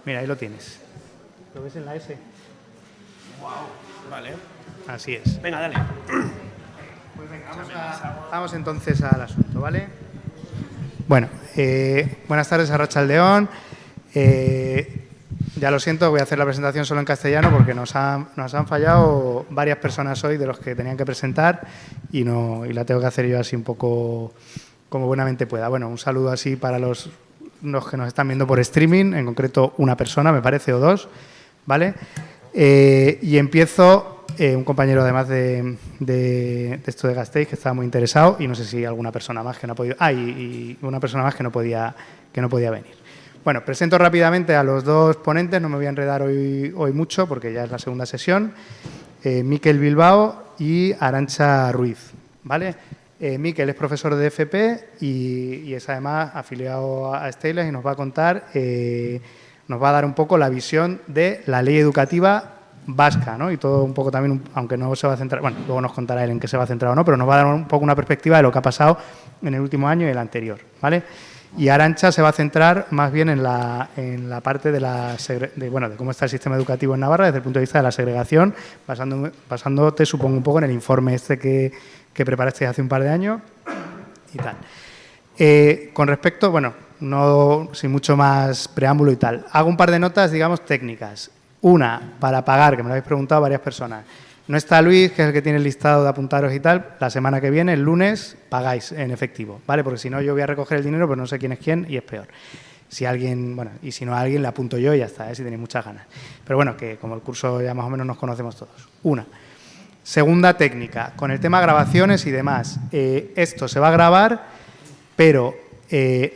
Mira, ahí lo tienes. ¿Lo ves en la S? Wow, vale. Así es. Venga, dale. Pues venga, vamos entonces al asunto, ¿vale? Bueno, buenas tardes a Rachaldeón. Ya lo siento, voy a hacer la presentación solo en castellano porque nos han fallado varias personas hoy de los que tenían que presentar y la tengo que hacer yo así un poco como buenamente pueda. Bueno, un saludo así para los que nos están viendo por streaming, en concreto una persona, me parece, o dos, ¿vale? Y empiezo, un compañero además de esto de Gasteiz que estaba muy interesado y no sé si alguna persona más que no ha podido... y una persona más que no podía venir. Bueno, presento rápidamente a los dos ponentes, no me voy a enredar hoy mucho porque ya es la segunda sesión. Mikel Bilbao y Arantxa Ruiz, ¿vale? Mikel es profesor de FP y es además afiliado a Steiles y nos va a contar, nos va a dar un poco la visión de la ley educativa vasca, ¿no? Y todo un poco también, aunque no se va a centrar, bueno, luego nos contará él en qué se va a centrar o no, pero nos va a dar un poco una perspectiva de lo que ha pasado en el último año y el anterior, ¿vale? Y Arantxa se va a centrar más bien en la parte de cómo está el sistema educativo en Navarra desde el punto de vista de la segregación, basándote, supongo, un poco en el informe este que preparasteis hace un par de años y tal. Con respecto, bueno, no sin mucho más preámbulo y tal, hago un par de notas, digamos, técnicas. Una, para pagar, que me lo habéis preguntado varias personas. No está Luis, que es el que tiene el listado de apuntaros y tal. La semana que viene, el lunes, pagáis en efectivo, ¿vale? Porque si no, yo voy a recoger el dinero, pero no sé quién es quién y es peor. Si alguien, bueno, y si no a alguien, le apunto yo y ya está, si tenéis muchas ganas. Pero bueno, que como el curso ya más o menos nos conocemos todos. Una. Segunda técnica, con el tema grabaciones y demás. Esto se va a grabar, pero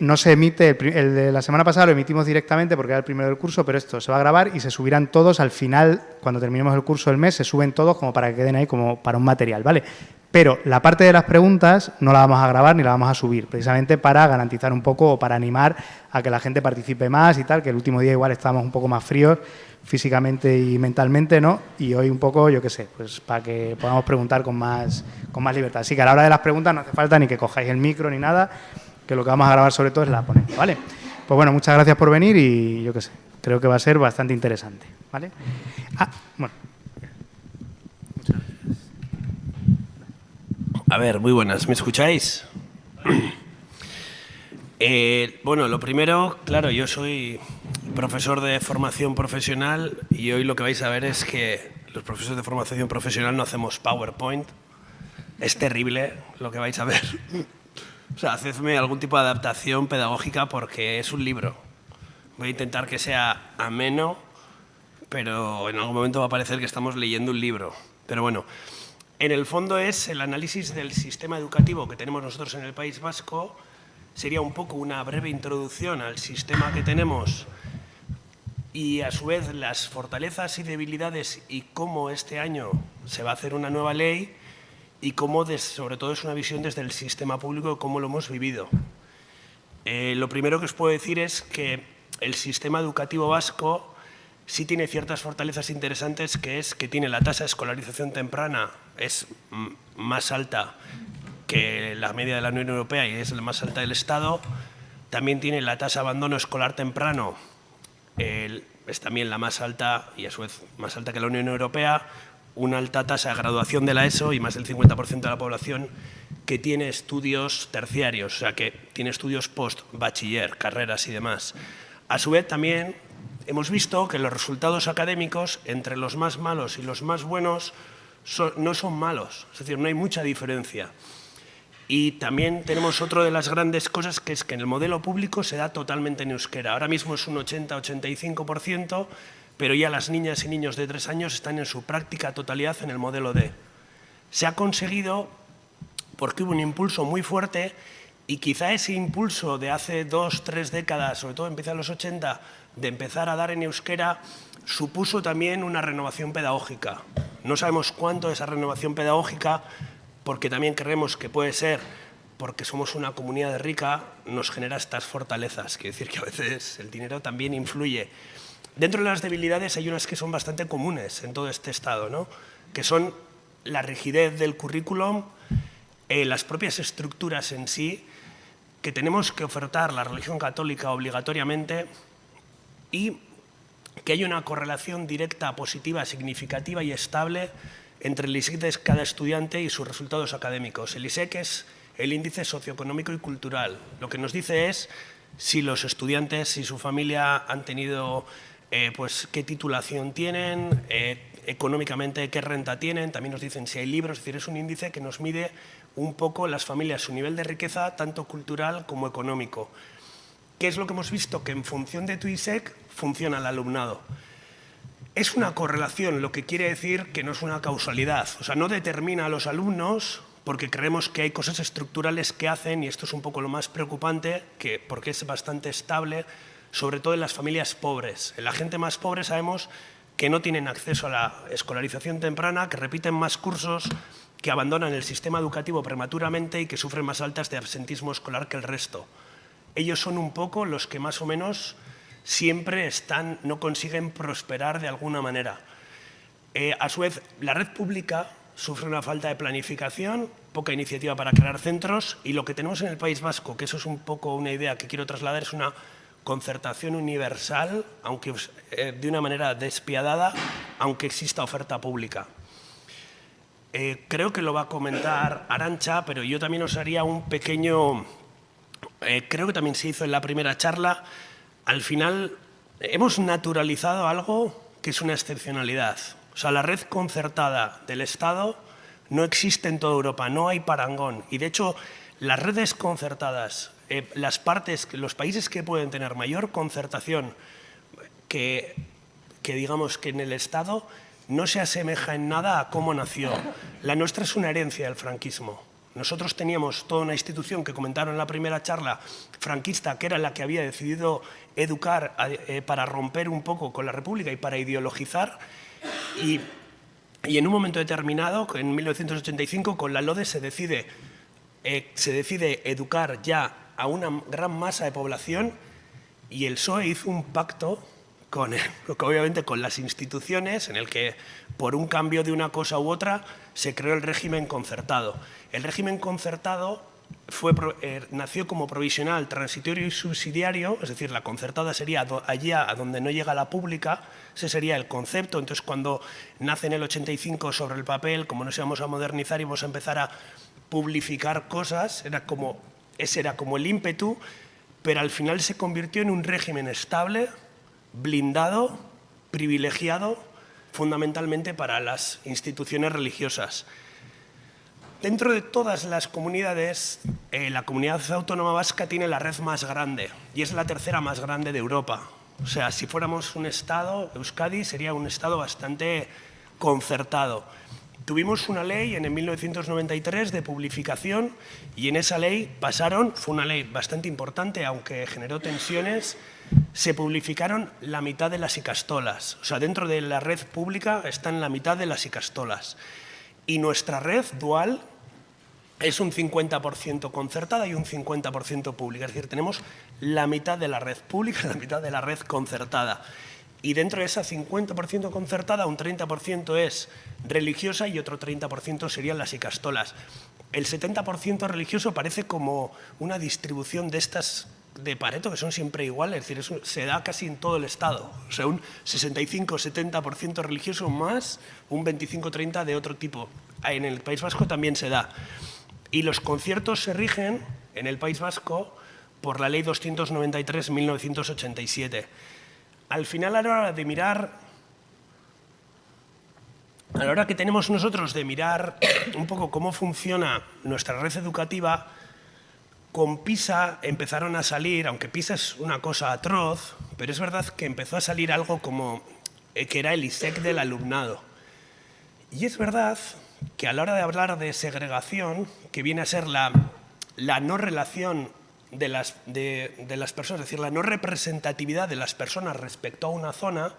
no se emite, el de la semana pasada lo emitimos directamente porque era el primero del curso, pero esto se va a grabar y se subirán todos al final, cuando terminemos el curso del mes, se suben todos como para que queden ahí como para un material, ¿vale? Pero la parte de las preguntas no la vamos a grabar ni la vamos a subir, precisamente para garantizar un poco o para animar a que la gente participe más y tal, que el último día igual estábamos un poco más fríos físicamente y mentalmente, ¿no? Y hoy un poco, yo qué sé, pues para que podamos preguntar con más libertad. Así que a la hora de las preguntas no hace falta ni que cojáis el micro ni nada, que lo que vamos a grabar sobre todo es la ponencia, ¿vale? Pues bueno, muchas gracias por venir y yo qué sé, creo que va a ser bastante interesante, ¿vale? Bueno. A ver, muy buenas, ¿me escucháis? Bueno, lo primero, claro, yo soy profesor de formación profesional y hoy lo que vais a ver es que los profesores de formación profesional no hacemos PowerPoint. Es terrible lo que vais a ver. O sea, hacedme algún tipo de adaptación pedagógica porque es un libro. Voy a intentar que sea ameno, pero en algún momento va a parecer que estamos leyendo un libro. Pero bueno, en el fondo es el análisis del sistema educativo que tenemos nosotros en el País Vasco. Sería un poco una breve introducción al sistema que tenemos y a su vez las fortalezas y debilidades y cómo este año se va a hacer una nueva ley y cómo, sobre todo, es una visión desde el sistema público de cómo lo hemos vivido. Lo primero que os puedo decir es que el sistema educativo vasco sí tiene ciertas fortalezas interesantes, que es que tiene la tasa de escolarización temprana, es más alta que la media de la Unión Europea y es la más alta del Estado. También tiene la tasa de abandono escolar temprano, es también la más alta y a su vez más alta que la Unión Europea. Una alta tasa de graduación de la ESO y más del 50% de la población que tiene estudios terciarios, o sea, que tiene estudios post-bachiller, carreras y demás. A su vez, también hemos visto que los resultados académicos entre los más malos y los más buenos no son malos, es decir, no hay mucha diferencia. Y también tenemos otra de las grandes cosas, que es que en el modelo público se da totalmente en euskera. Ahora mismo es un 80-85%, pero ya las niñas y niños de 3 años están en su práctica totalidad en el modelo D. Se ha conseguido porque hubo un impulso muy fuerte y quizá ese impulso de hace 2 o 3 décadas, sobre todo empieza en los 80, de empezar a dar en euskera, supuso también una renovación pedagógica. No sabemos cuánto de esa renovación pedagógica, porque también creemos que puede ser porque somos una comunidad rica, nos genera estas fortalezas. Quiere decir que a veces el dinero también influye. Dentro de las debilidades hay unas que son bastante comunes en todo este estado, ¿no? Que son la rigidez del currículum, las propias estructuras en sí, que tenemos que ofertar la religión católica obligatoriamente y que hay una correlación directa, positiva, significativa y estable entre el ISEC de cada estudiante y sus resultados académicos. El ISEC es el índice socioeconómico y cultural. Lo que nos dice es si los estudiantes y su familia han tenido, pues, qué titulación tienen, económicamente qué renta tienen. También nos dicen si hay libros. Es decir, es un índice que nos mide un poco las familias, su nivel de riqueza, tanto cultural como económico. ¿Qué es lo que hemos visto? Que en función de tu ISEC funciona el alumnado. Es una correlación, lo que quiere decir que no es una causalidad. O sea, no determina a los alumnos porque creemos que hay cosas estructurales que hacen, y esto es un poco lo más preocupante, porque es bastante estable, sobre todo en las familias pobres. En la gente más pobre sabemos que no tienen acceso a la escolarización temprana, que repiten más cursos, que abandonan el sistema educativo prematuramente y que sufren más altas de absentismo escolar que el resto. Ellos son un poco los que más o menos siempre no consiguen prosperar de alguna manera. A su vez, la red pública sufre una falta de planificación, poca iniciativa para crear centros, y lo que tenemos en el País Vasco, que eso es un poco una idea que quiero trasladar, es una concertación universal, aunque de una manera despiadada, aunque exista oferta pública. Creo que lo va a comentar Arantxa, pero yo también os haría un pequeño... creo que también se hizo en la primera charla. Al final hemos naturalizado algo que es una excepcionalidad. O sea, la red concertada del Estado no existe en toda Europa, no hay parangón. Y de hecho, las redes concertadas, los países que pueden tener mayor concertación que digamos que en el Estado, no se asemeja en nada a cómo nació. La nuestra es una herencia del franquismo. Nosotros teníamos toda una institución que comentaron en la primera charla franquista, que era la que había decidido educar para romper un poco con la República y para ideologizar. Y en un momento determinado, en 1985, con la LODE se decide educar ya a una gran masa de población, y el PSOE hizo un pacto obviamente con las instituciones, en el que por un cambio de una cosa u otra se creó el régimen concertado. El régimen concertado nació como provisional, transitorio y subsidiario, es decir, la concertada sería allá a donde no llega la pública, ese sería el concepto. Entonces, cuando nace en el 85 sobre el papel, como nos íbamos a modernizar y vamos a empezar a publificar cosas, ese era como el ímpetu, pero al final se convirtió en un régimen estable, blindado, privilegiado, fundamentalmente para las instituciones religiosas. Dentro de todas las comunidades, la comunidad autónoma vasca tiene la red más grande y es la tercera más grande de Europa. O sea, si fuéramos un estado, Euskadi sería un estado bastante concertado. Tuvimos una ley en el 1993 de publificación, y en esa ley fue una ley bastante importante, aunque generó tensiones, se publificaron la mitad de las ikastolas. O sea, dentro de la red pública están la mitad de las ikastolas. Y nuestra red dual es un 50% concertada y un 50% pública. Es decir, tenemos la mitad de la red pública y la mitad de la red concertada. Y dentro de esa 50% concertada, un 30% es religiosa y otro 30% serían las ikastolas. El 70% religioso parece como una distribución de estas de Pareto, que son siempre iguales, es decir, se da casi en todo el Estado. O sea, un 65-70% religioso más un 25-30% de otro tipo. En el País Vasco también se da. Y los conciertos se rigen en el País Vasco por la Ley 293/1987. Al final, a la hora que tenemos nosotros de mirar un poco cómo funciona nuestra red educativa, con PISA empezaron a salir, aunque PISA es una cosa atroz, pero es verdad que empezó a salir algo como que era el ISEC del alumnado. Y es verdad que a la hora de hablar de segregación, que viene a ser la no relación de las personas, es decir, la no representatividad de las personas respecto a una zona,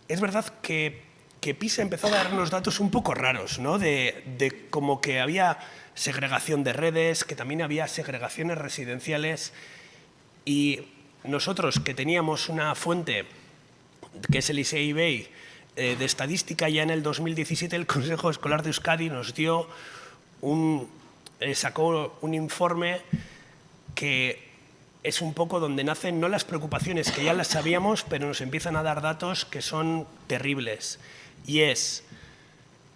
es verdad que PISA empezó a dar unos datos un poco raros, ¿no? de como que había segregación de redes, que también había segregaciones residenciales, y nosotros, que teníamos una fuente que es el ISEIBEI de estadística, ya en el 2017 el Consejo Escolar de Euskadi nos sacó un informe que es un poco donde nacen no las preocupaciones que ya las sabíamos, pero nos empiezan a dar datos que son terribles. Y es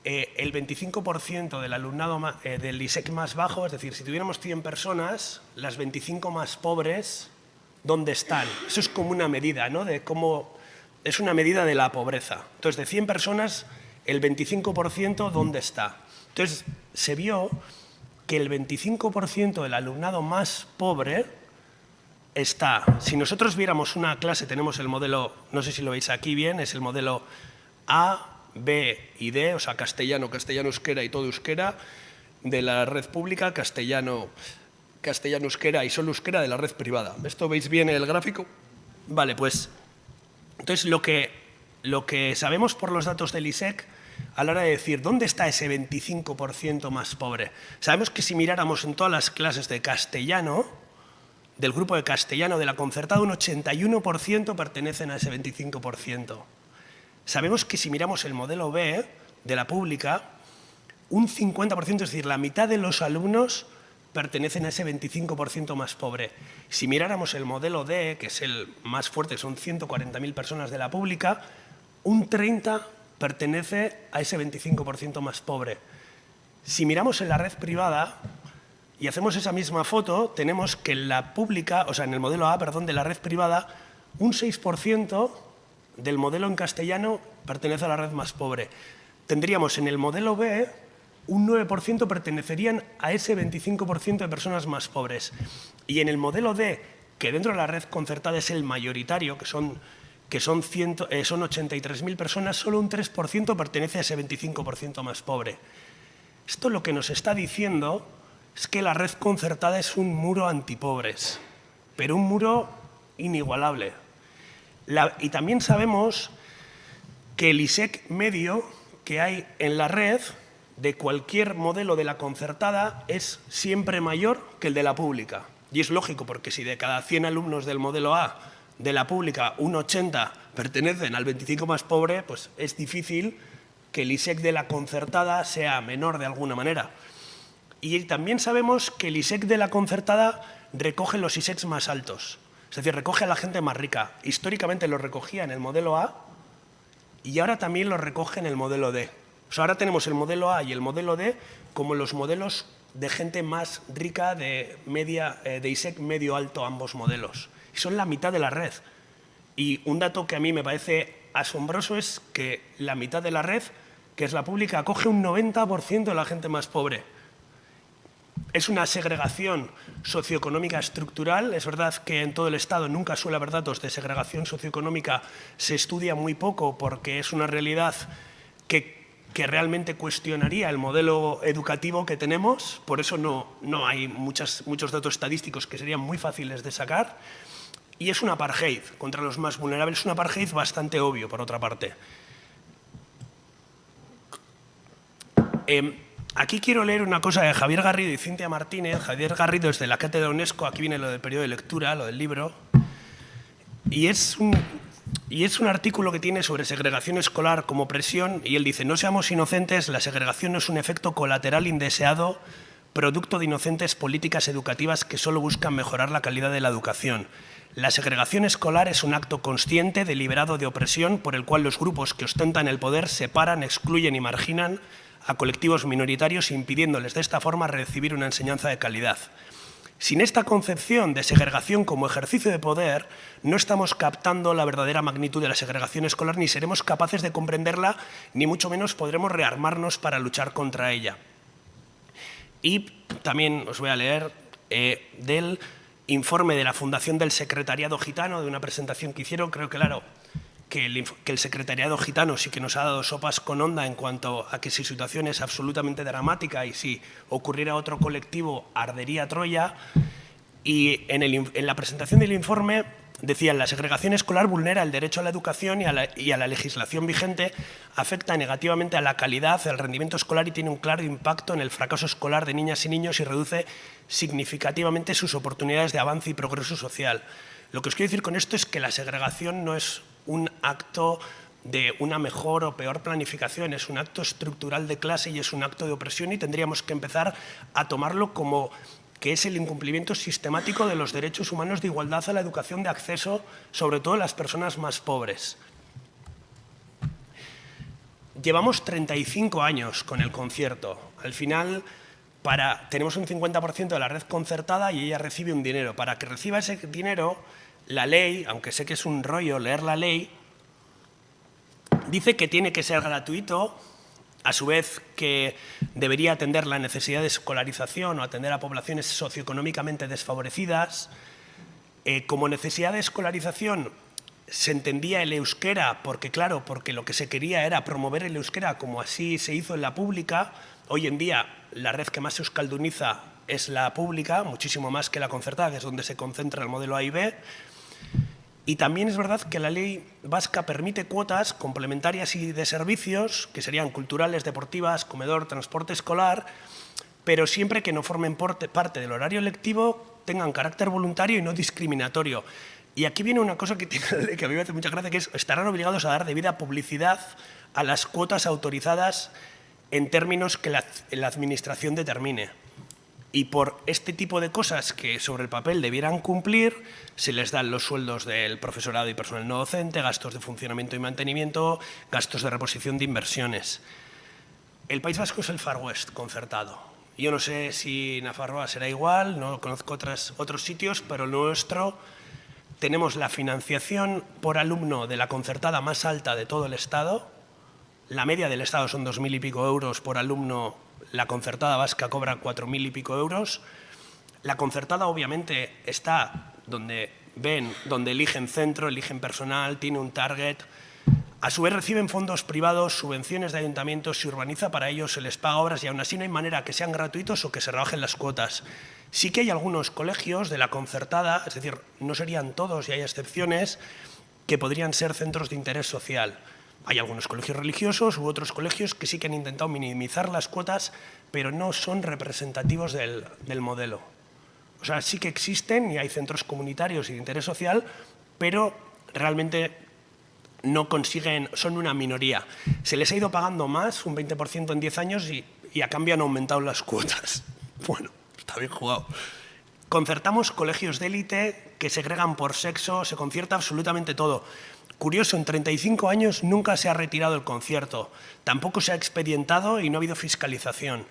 el 25% del alumnado del ISEC más bajo, es decir, si tuviéramos 100 personas, las 25 más pobres, ¿dónde están? Eso es como una medida, ¿no? De cómo, es una medida de la pobreza. Entonces, de 100 personas, el 25%, ¿dónde está? Entonces, se vio que el 25% del alumnado más pobre está, si nosotros viéramos una clase, tenemos el modelo, no sé si lo veis aquí bien, es el modelo A, B y D, o sea, castellano, castellano-euskera y todo euskera, de la red pública, castellano, castellano-euskera y solo euskera de la red privada. ¿Esto veis bien el gráfico? Vale, pues, entonces lo que sabemos por los datos del ISEC, a la hora de decir dónde está ese 25% más pobre, sabemos que si miráramos en todas las clases de castellano, del grupo de castellano de la concertada, un 81% pertenecen a ese 25%. Sabemos que si miramos el modelo B de la pública, un 50%, es decir, la mitad de los alumnos pertenecen a ese 25% más pobre. Si miráramos el modelo D, que es el más fuerte, son 140.000 personas de la pública, un 30% pertenece a ese 25% más pobre. Si miramos en la red privada y hacemos esa misma foto, tenemos que en la pública, o sea, en el modelo A, perdón, de la red privada, un 6% del modelo en castellano pertenece a la red más pobre. Tendríamos en el modelo B un 9% pertenecerían a ese 25% de personas más pobres. Y en el modelo D, que dentro de la red concertada es el mayoritario, que son 83.000 personas, solo un 3% pertenece a ese 25% más pobre. Esto lo que nos está diciendo es que la red concertada es un muro antipobres, pero un muro inigualable. Y también sabemos que el ISEC medio que hay en la red de cualquier modelo de la concertada es siempre mayor que el de la pública. Y es lógico, porque si de cada 100 alumnos del modelo A de la pública, un 80 pertenecen al 25 más pobre, pues es difícil que el ISEC de la concertada sea menor de alguna manera. Y también sabemos que el ISEC de la concertada recoge los ISECs más altos. Es decir, recoge a la gente más rica. Históricamente lo recogía en el modelo A y ahora también lo recoge en el modelo D. O sea, ahora tenemos el modelo A y el modelo D como los modelos de gente más rica de ISEC medio-alto, ambos modelos. Y son la mitad de la red. Y un dato que a mí me parece asombroso es que la mitad de la red, que es la pública, acoge un 90% de la gente más pobre. Es una segregación socioeconómica estructural. Es verdad que en todo el Estado nunca suele haber datos de segregación socioeconómica, se estudia muy poco porque es una realidad que realmente cuestionaría el modelo educativo que tenemos, por eso no hay muchos datos estadísticos que serían muy fáciles de sacar, y es un apartheid contra los más vulnerables, es un apartheid bastante obvio, por otra parte. Aquí quiero leer una cosa de Javier Garrido y Cintia Martínez. Javier Garrido es de la Cátedra UNESCO, aquí viene lo del periodo de lectura, lo del libro, y es un artículo que tiene sobre segregación escolar como presión, y él dice: no seamos inocentes, la segregación no es un efecto colateral indeseado, producto de inocentes políticas educativas que solo buscan mejorar la calidad de la educación. La segregación escolar es un acto consciente, deliberado de opresión, por el cual los grupos que ostentan el poder separan, excluyen y marginan a colectivos minoritarios, impidiéndoles de esta forma recibir una enseñanza de calidad. Sin esta concepción de segregación como ejercicio de poder, no estamos captando la verdadera magnitud de la segregación escolar, ni seremos capaces de comprenderla, ni mucho menos podremos rearmarnos para luchar contra ella. Y también os voy a leer del informe de la Fundación del Secretariado Gitano, de una presentación que hicieron. Creo que, claro, que el Secretariado Gitano sí que nos ha dado sopas con onda en cuanto a que si su situación es absolutamente dramática y si ocurriera a otro colectivo ardería Troya. Y en la presentación del informe decían: la segregación escolar vulnera el derecho a la educación y a la legislación vigente, afecta negativamente a la calidad, al rendimiento escolar y tiene un claro impacto en el fracaso escolar de niñas y niños y reduce significativamente sus oportunidades de avance y progreso social. Lo que os quiero decir con esto es que la segregación no es un acto de una mejor o peor planificación, es un acto estructural de clase y es un acto de opresión, y tendríamos que empezar a tomarlo como que es el incumplimiento sistemático de los derechos humanos de igualdad a la educación de acceso, sobre todo las personas más pobres. Llevamos 35 años con el concierto. Al final, tenemos un 50% de la red concertada y ella recibe un dinero. Para que reciba ese dinero, la ley, aunque sé que es un rollo leer la ley, dice que tiene que ser gratuito, a su vez que debería atender la necesidad de escolarización o atender a poblaciones socioeconómicamente desfavorecidas. Como necesidad de escolarización se entendía el euskera porque, claro, porque lo que se quería era promover el euskera como así se hizo en la pública. Hoy en día la red que más se euskalduniza es la pública, muchísimo más que la concertada, que es donde se concentra el modelo A y B. Y también es verdad que la ley vasca permite cuotas complementarias y de servicios, que serían culturales, deportivas, comedor, transporte escolar, pero siempre que no formen parte del horario lectivo, tengan carácter voluntario y no discriminatorio. Y aquí viene una cosa que tiene la ley que a mí me hace mucha gracia, que es estarán obligados a dar debida publicidad a las cuotas autorizadas en términos que la administración determine. Y por este tipo de cosas que sobre el papel debieran cumplir, se les dan los sueldos del profesorado y personal no docente, gastos de funcionamiento y mantenimiento, gastos de reposición de inversiones. El País Vasco es el Far West concertado. Yo no sé si Nafarroa será igual, no conozco otros sitios, pero el nuestro tenemos la financiación por alumno de la concertada más alta de todo el Estado. La media del Estado son 2.000 y pico euros por alumno. La concertada vasca cobra 4.000 y pico euros. La concertada obviamente está donde eligen centro, eligen personal, tiene un target. A su vez reciben fondos privados, subvenciones de ayuntamientos, se urbaniza para ellos, se les paga obras y aún así no hay manera que sean gratuitos o que se rebajen las cuotas. Sí que hay algunos colegios de la concertada, es decir, no serían todos y hay excepciones, que podrían ser centros de interés social. Hay algunos colegios religiosos u otros colegios que sí que han intentado minimizar las cuotas, pero no son representativos del modelo. O sea, sí que existen y hay centros comunitarios y de interés social, pero realmente no consiguen, son una minoría. Se les ha ido pagando más, un 20% en 10 años, y a cambio han aumentado las cuotas. Bueno, está bien jugado. Concertamos colegios de élite que segregan por sexo, se concierta absolutamente todo. Curioso, en 35 años nunca se ha retirado el concierto, tampoco se ha expedientado y no ha habido fiscalización.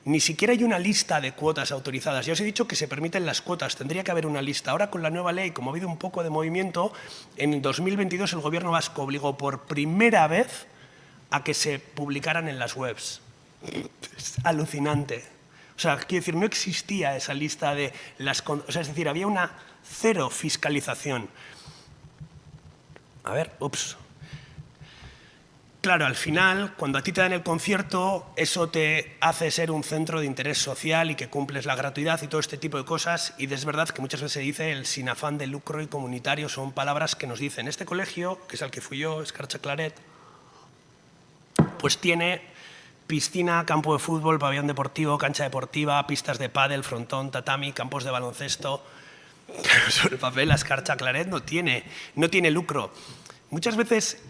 Ni siquiera hay una lista de cuotas autorizadas. Ya os he dicho que se permiten las cuotas, tendría que haber una lista. Ahora con la nueva ley, como ha habido un poco de movimiento, en el 2022 el Gobierno vasco obligó por primera vez a que se publicaran en las webs. Es alucinante. O sea, quiero decir, no existía esa lista de las... O sea, es decir, había una cero fiscalización. A ver, ups. Claro, al final, cuando a ti te dan el concierto, eso te hace ser un centro de interés social y que cumples la gratuidad y todo este tipo de cosas. Y es verdad que muchas veces se dice el sin afán de lucro y comunitario, son palabras que nos dicen. Este colegio, que es al que fui yo, Escarcha Claret, pues tiene piscina, campo de fútbol, pabellón deportivo, cancha deportiva, pistas de pádel, frontón, tatami, campos de baloncesto. Sobre el papel, la Escarcha Claret no tiene lucro. Muchas veces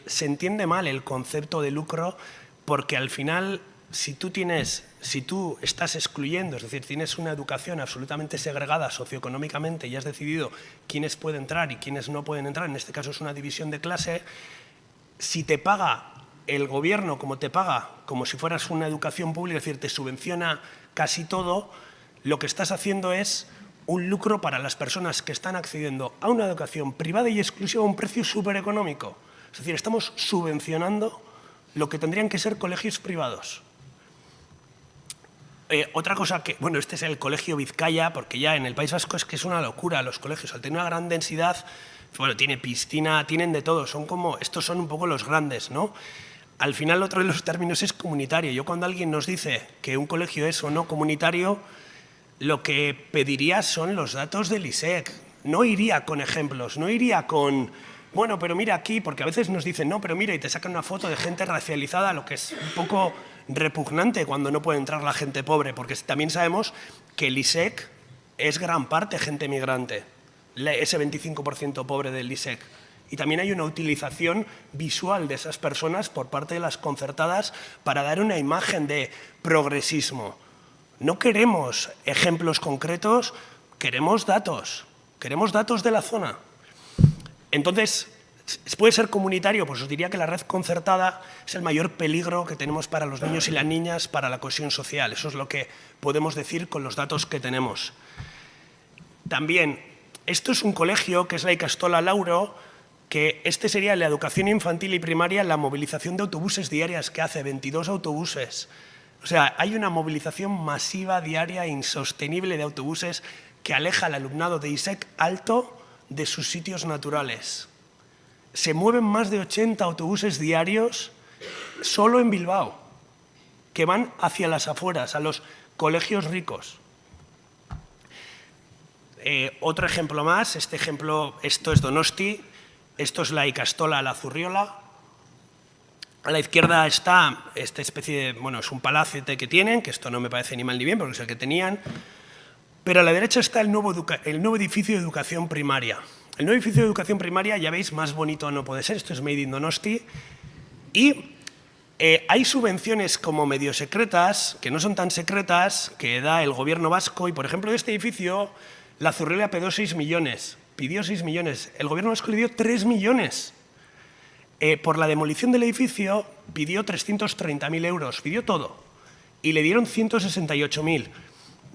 se entiende mal el concepto de lucro porque al final, si tú estás excluyendo, es decir, tienes una educación absolutamente segregada socioeconómicamente y has decidido quiénes pueden entrar y quiénes no pueden entrar, en este caso es una división de clase, si te paga el gobierno como te paga, como si fueras una educación pública, es decir, te subvenciona casi todo, lo que estás haciendo es un lucro para las personas que están accediendo a una educación privada y exclusiva a un precio súper económico. Es decir, estamos subvencionando lo que tendrían que ser colegios privados. Otra cosa que, bueno, este es el Colegio Vizcaya, porque ya en el País Vasco es que es una locura los colegios. Al tener una gran densidad, bueno, tiene piscina, tienen de todo, estos son un poco los grandes, ¿no? Al final, otro de los términos es comunitario. Yo cuando alguien nos dice que un colegio es o no comunitario, lo que pediría son los datos del ISEC. No iría con ejemplos, no iría con, bueno, pero mira aquí, porque a veces nos dicen, no, pero mira, y te sacan una foto de gente racializada, lo que es un poco repugnante cuando no puede entrar la gente pobre, porque también sabemos que el ISEC es gran parte gente migrante, ese 25% pobre del ISEC. Y también hay una utilización visual de esas personas por parte de las concertadas para dar una imagen de progresismo. No queremos ejemplos concretos, queremos datos de la zona. Entonces, ¿puede ser comunitario? Pues os diría que la red concertada es el mayor peligro que tenemos para los niños y las niñas, para la cohesión social. Eso es lo que podemos decir con los datos que tenemos. También, esto es un colegio que es la Icastola Lauro, que este sería la educación infantil y primaria, la movilización de autobuses diarias que hace, 22 autobuses. O sea, hay una movilización masiva, diaria, insostenible de autobuses que aleja al alumnado de ISEC Alto de sus sitios naturales. Se mueven más de 80 autobuses diarios solo en Bilbao, que van hacia las afueras, a los colegios ricos. Otro ejemplo más, esto es Donosti, esto es la Icastola La Zurriola. A la izquierda está esta especie de, bueno, es un palacete que tienen, que esto no me parece ni mal ni bien, porque es el que tenían. Pero a la derecha está el nuevo edificio de educación primaria. El nuevo edificio de educación primaria, ya veis, más bonito no puede ser, esto es Made in Donosti. Y hay subvenciones como medio secretas, que no son tan secretas, que da el gobierno vasco. Y, por ejemplo, de este edificio, La Zurriola pidió 6 millones. El gobierno vasco le dio 3 millones. Por la demolición del edificio pidió 330.000 euros, pidió todo. Y le dieron 168.000.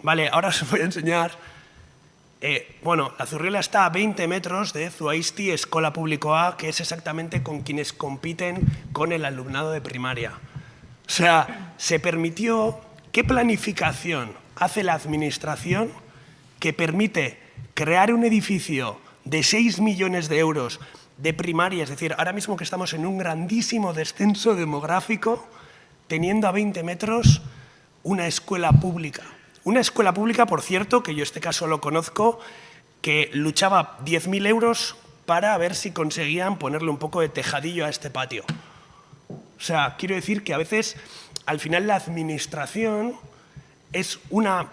Vale, ahora os voy a enseñar. Bueno, La Zurriola está a 20 metros de Zuaisti Escola Publikoa, que es exactamente con quienes compiten con el alumnado de primaria. O sea, se permitió. ¿Qué planificación hace la administración que permite crear un edificio de 6 millones de euros de primaria? Es decir, ahora mismo que estamos en un grandísimo descenso demográfico, teniendo a 20 metros una escuela pública. Una escuela pública, por cierto, que yo este caso lo conozco, que luchaba 10.000 euros para ver si conseguían ponerle un poco de tejadillo a este patio. O sea, quiero decir que a veces, al final, la administración es una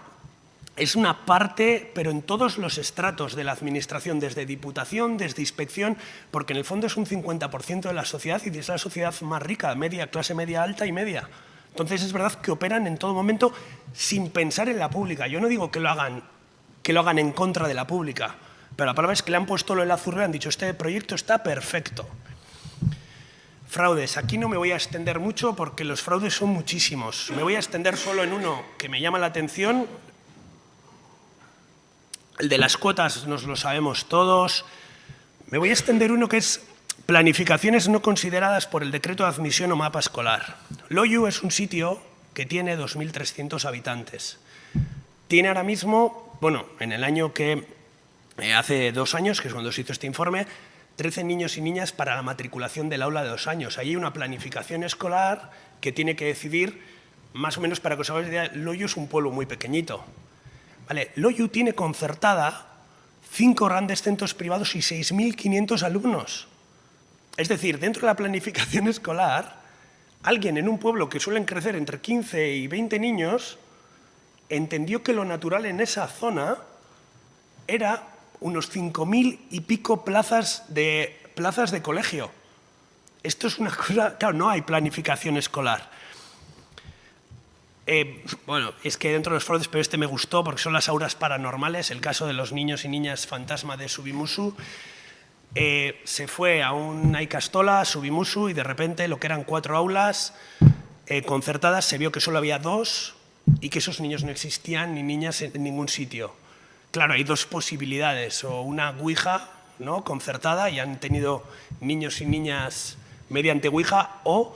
parte, pero en todos los estratos de la administración, desde diputación, desde inspección, porque en el fondo es un 50% de la sociedad y es la sociedad más rica, media, clase media, alta y media. Entonces, es verdad que operan en todo momento sin pensar en la pública. Yo no digo que lo hagan en contra de la pública, pero la palabra es que le han puesto lo de La Zurriola, han dicho, este proyecto está perfecto. Fraudes. Aquí no me voy a extender mucho porque los fraudes son muchísimos. Me voy a extender solo en uno que me llama la atención. El de las cuotas nos lo sabemos todos. Me voy a extender uno que es planificaciones no consideradas por el decreto de admisión o mapa escolar. Loiu es un sitio que tiene 2.300 habitantes. Tiene ahora mismo, bueno, en el año que hace 2 años, que es cuando se hizo este informe, 13 niños y niñas para la matriculación del aula de 2 años. Ahí hay una planificación escolar que tiene que decidir, más o menos para que os hagáis idea, Loiu es un pueblo muy pequeñito. Vale, Loiu tiene concertada 5 grandes centros privados y 6.500 alumnos. Es decir, dentro de la planificación escolar, alguien en un pueblo que suelen crecer entre 15 y 20 niños entendió que lo natural en esa zona era unos 5.000 y pico plazas de colegio. Esto es una cosa. Claro, no hay planificación escolar. Bueno, es que dentro de los fraudes, pero este me gustó porque son las auras paranormales, el caso de los niños y niñas fantasma de Subimusu. Se fue a una Icastola, Subimusu, y de repente lo que eran 4 aulas concertadas, se vio que solo había 2 y que esos niños no existían ni niñas en ningún sitio. Claro, hay 2 posibilidades, o una ouija, ¿no?, concertada y han tenido niños y niñas mediante ouija, o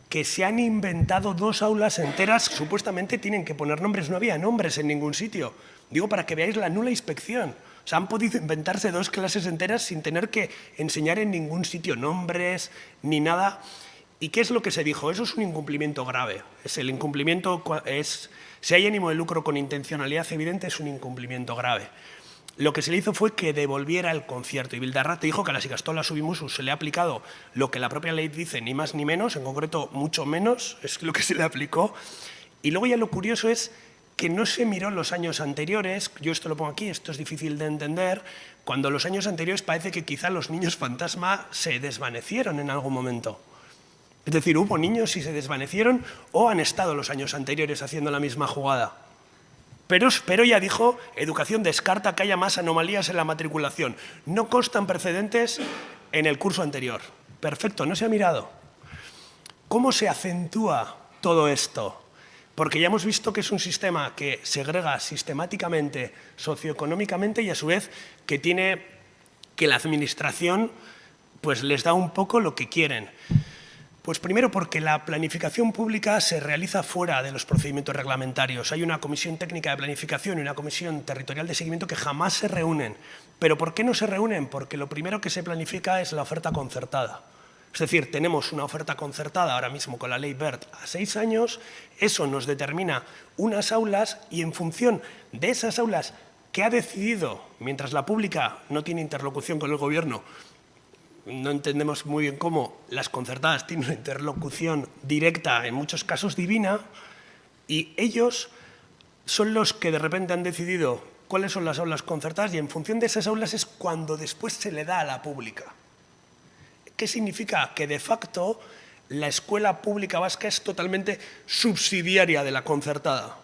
que se han inventado 2 aulas enteras, supuestamente tienen que poner nombres, no había nombres en ningún sitio. Digo, para que veáis la nula inspección. O sea, han podido inventarse 2 clases enteras sin tener que enseñar en ningún sitio nombres ni nada. ¿Y qué es lo que se dijo? Eso es un incumplimiento grave. El incumplimiento es, si hay ánimo de lucro con intencionalidad evidente, es un incumplimiento grave. Lo que se le hizo fue que devolviera el concierto. Y Bildarratz dijo que a las Ikastolas Subimusu se le ha aplicado lo que la propia ley dice, ni más ni menos, en concreto mucho menos, es lo que se le aplicó. Y luego ya lo curioso es que no se miró los años anteriores. Yo esto lo pongo aquí, esto es difícil de entender, cuando los años anteriores parece que quizá los niños fantasma se desvanecieron en algún momento. Es decir, hubo niños y se desvanecieron o han estado los años anteriores haciendo la misma jugada. Pero ya dijo, educación descarta que haya más anomalías en la matriculación. No constan precedentes en el curso anterior. Perfecto, no se ha mirado. ¿Cómo se acentúa todo esto? Porque ya hemos visto que es un sistema que segrega sistemáticamente, socioeconómicamente y a su vez que la administración pues les da un poco lo que quieren. Pues primero porque la planificación pública se realiza fuera de los procedimientos reglamentarios. Hay una comisión técnica de planificación y una comisión territorial de seguimiento que jamás se reúnen. ¿Pero por qué no se reúnen? Porque lo primero que se planifica es la oferta concertada. Es decir, tenemos una oferta concertada ahora mismo con la ley Wert a 6 años, eso nos determina unas aulas y en función de esas aulas que ha decidido, mientras la pública no tiene interlocución con el gobierno, no entendemos muy bien cómo las concertadas tienen una interlocución directa, en muchos casos divina, y ellos son los que de repente han decidido cuáles son las aulas concertadas y en función de esas aulas es cuando después se le da a la pública. ¿Qué significa? Que de facto la escuela pública vasca es totalmente subsidiaria de la concertada.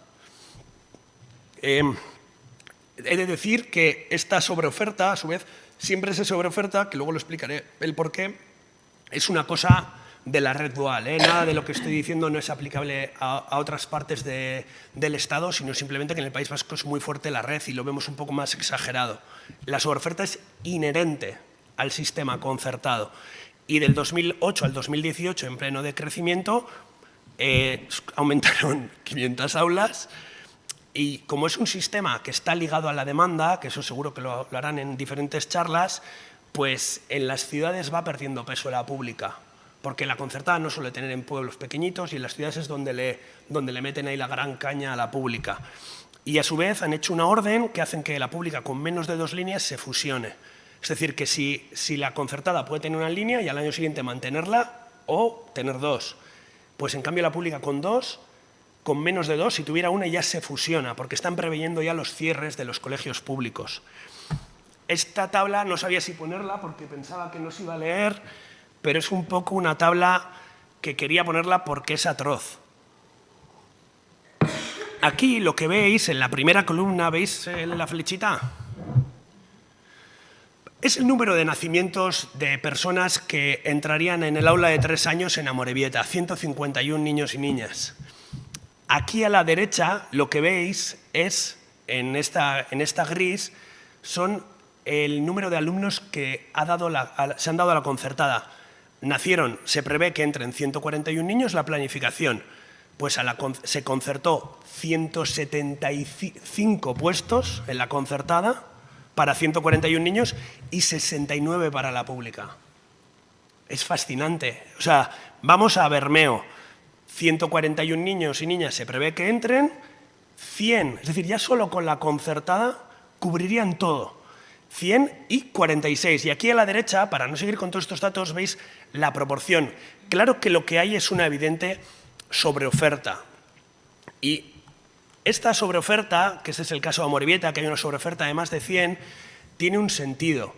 He de decir que esta sobreoferta, a su vez, siempre se sobreoferta, que luego lo explicaré el porqué, es una cosa de la red dual. Nada de lo que estoy diciendo no es aplicable a otras partes del Estado, sino simplemente que en el País Vasco es muy fuerte la red y lo vemos un poco más exagerado. La sobreoferta es inherente al sistema concertado. Y del 2008 al 2018, en pleno decrecimiento, aumentaron 500 aulas. Y como es un sistema que está ligado a la demanda, que eso seguro que lo harán en diferentes charlas, pues en las ciudades va perdiendo peso la pública, porque la concertada no suele tener en pueblos pequeñitos y en las ciudades es donde le meten ahí la gran caña a la pública. Y a su vez han hecho una orden que hacen que la pública con menos de 2 líneas se fusione. Es decir, que si la concertada puede tener una línea y al año siguiente mantenerla o tener 2, pues en cambio la pública con 2, con menos de 2, si tuviera una ya se fusiona, porque están preveyendo ya los cierres de los colegios públicos. Esta tabla no sabía si ponerla porque pensaba que no se iba a leer, pero es un poco una tabla que quería ponerla porque es atroz. Aquí lo que veis, en la primera columna, ¿veis la flechita? Es el número de nacimientos de personas que entrarían en el aula de 3 años en Amorebieta, 151 niños y niñas. Aquí a la derecha lo que veis es, en esta gris, son el número de alumnos que se han dado a la concertada. Nacieron, se prevé que entren 141 niños, la planificación, pues se concertó 175 puestos en la concertada para 141 niños y 69 para la pública. Es fascinante. O sea, vamos a Bermeo. 141 niños y niñas se prevé que entren, 100, es decir, ya solo con la concertada cubrirían todo, 100 y 46. Y aquí a la derecha, para no seguir con todos estos datos, veis la proporción. Claro que lo que hay es una evidente sobreoferta. Y esta sobreoferta, que este es el caso de Amorebieta, que hay una sobreoferta de más de 100, tiene un sentido.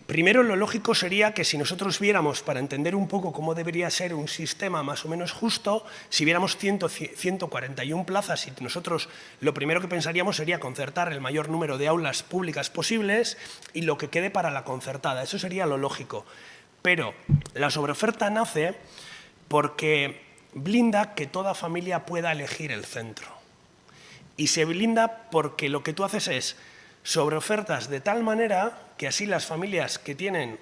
Primero, lo lógico sería que si nosotros viéramos, para entender un poco cómo debería ser un sistema más o menos justo, si viéramos 141 plazas y nosotros lo primero que pensaríamos sería concertar el mayor número de aulas públicas posibles y lo que quede para la concertada. Eso sería lo lógico. Pero la sobreoferta nace porque blinda que toda familia pueda elegir el centro. Y se blinda porque lo que tú haces es sobreofertas de tal manera que así las familias que quieren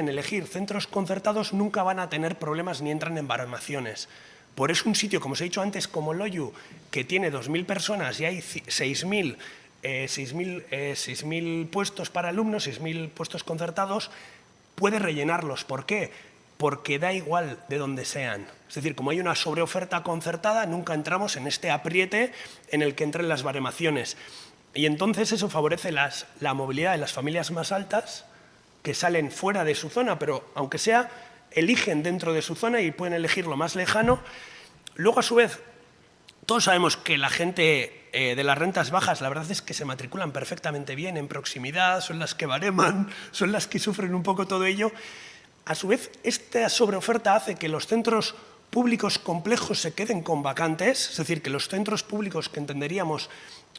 elegir centros concertados nunca van a tener problemas ni entran en baremaciones. Por eso un sitio, como os he dicho antes, como Loiu, que tiene 2.000 personas y hay 6.000 puestos para alumnos, 6.000 puestos concertados, puede rellenarlos. ¿Por qué? Porque da igual de dónde sean. Es decir, como hay una sobreoferta concertada, nunca entramos en este apriete en el que entren las baremaciones. Y entonces eso favorece la movilidad de las familias más altas que salen fuera de su zona, pero aunque sea, eligen dentro de su zona y pueden elegir lo más lejano. Luego, a su vez, todos sabemos que la gente de las rentas bajas, la verdad es que se matriculan perfectamente bien en proximidad, son las que bareman, son las que sufren un poco todo ello. A su vez, esta sobreoferta hace que los centros públicos complejos se queden con vacantes, es decir, que los centros públicos que entenderíamos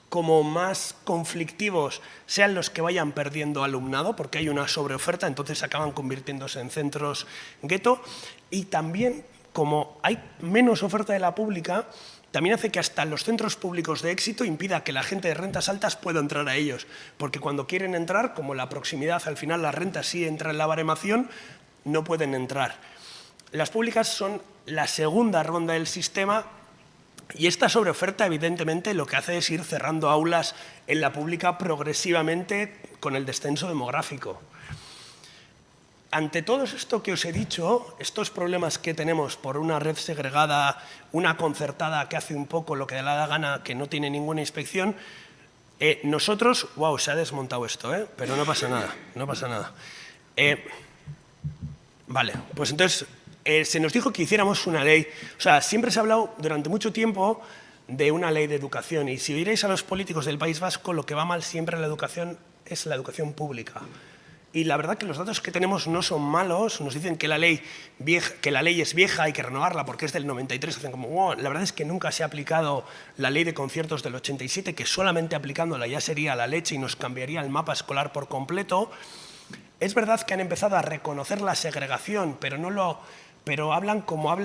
como más conflictivos sean los que vayan perdiendo alumnado, porque hay una sobreoferta, entonces acaban convirtiéndose en centros gueto. Y también, como hay menos oferta de la pública, también hace que hasta los centros públicos de éxito impida que la gente de rentas altas pueda entrar a ellos, porque cuando quieren entrar, como la proximidad, al final la renta sí entra en la baremación, no pueden entrar. Las públicas son la segunda ronda del sistema y esta sobreoferta, evidentemente, lo que hace es ir cerrando aulas en la pública progresivamente con el descenso demográfico. Ante todo esto que os he dicho, estos problemas que tenemos por una red segregada, una concertada que hace un poco lo que le da la gana, que no tiene ninguna inspección, nosotros, wow, se ha desmontado esto, pero no pasa nada, no pasa nada. Vale, pues entonces se nos dijo que hiciéramos una ley. O sea, siempre se ha hablado durante mucho tiempo de una ley de educación y si oiréis a los políticos del País Vasco, lo que va mal siempre en la educación es la educación pública. Y la verdad que los datos que tenemos no son malos, nos dicen que la ley es vieja, hay que renovarla porque es del 93, hacen como, wow, la verdad es que nunca se ha aplicado la ley de conciertos del 87, que solamente aplicándola ya sería la leche y nos cambiaría el mapa escolar por completo. Es verdad que han empezado a reconocer la segregación, pero hablan como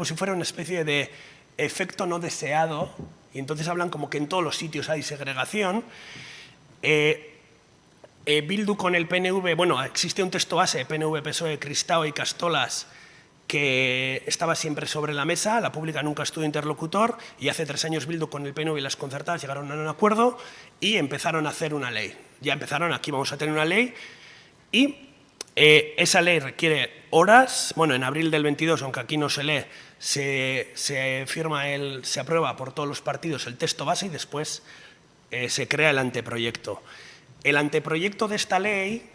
si fuera una especie de efecto no deseado y entonces hablan como que en todos los sitios hay segregación. Bildu con el PNV, bueno, existe un texto base, PNV, PSOE, Cristao y Castolas, que estaba siempre sobre la mesa, la pública nunca estuvo interlocutor y hace 3 años Bildu con el PNV y las concertadas llegaron a un acuerdo y empezaron a hacer una ley. Ya empezaron, aquí vamos a tener una ley y esa ley requiere horas, bueno, en abril del 22, aunque aquí no se lee, se aprueba por todos los partidos el texto base y después se crea el anteproyecto. El anteproyecto de esta ley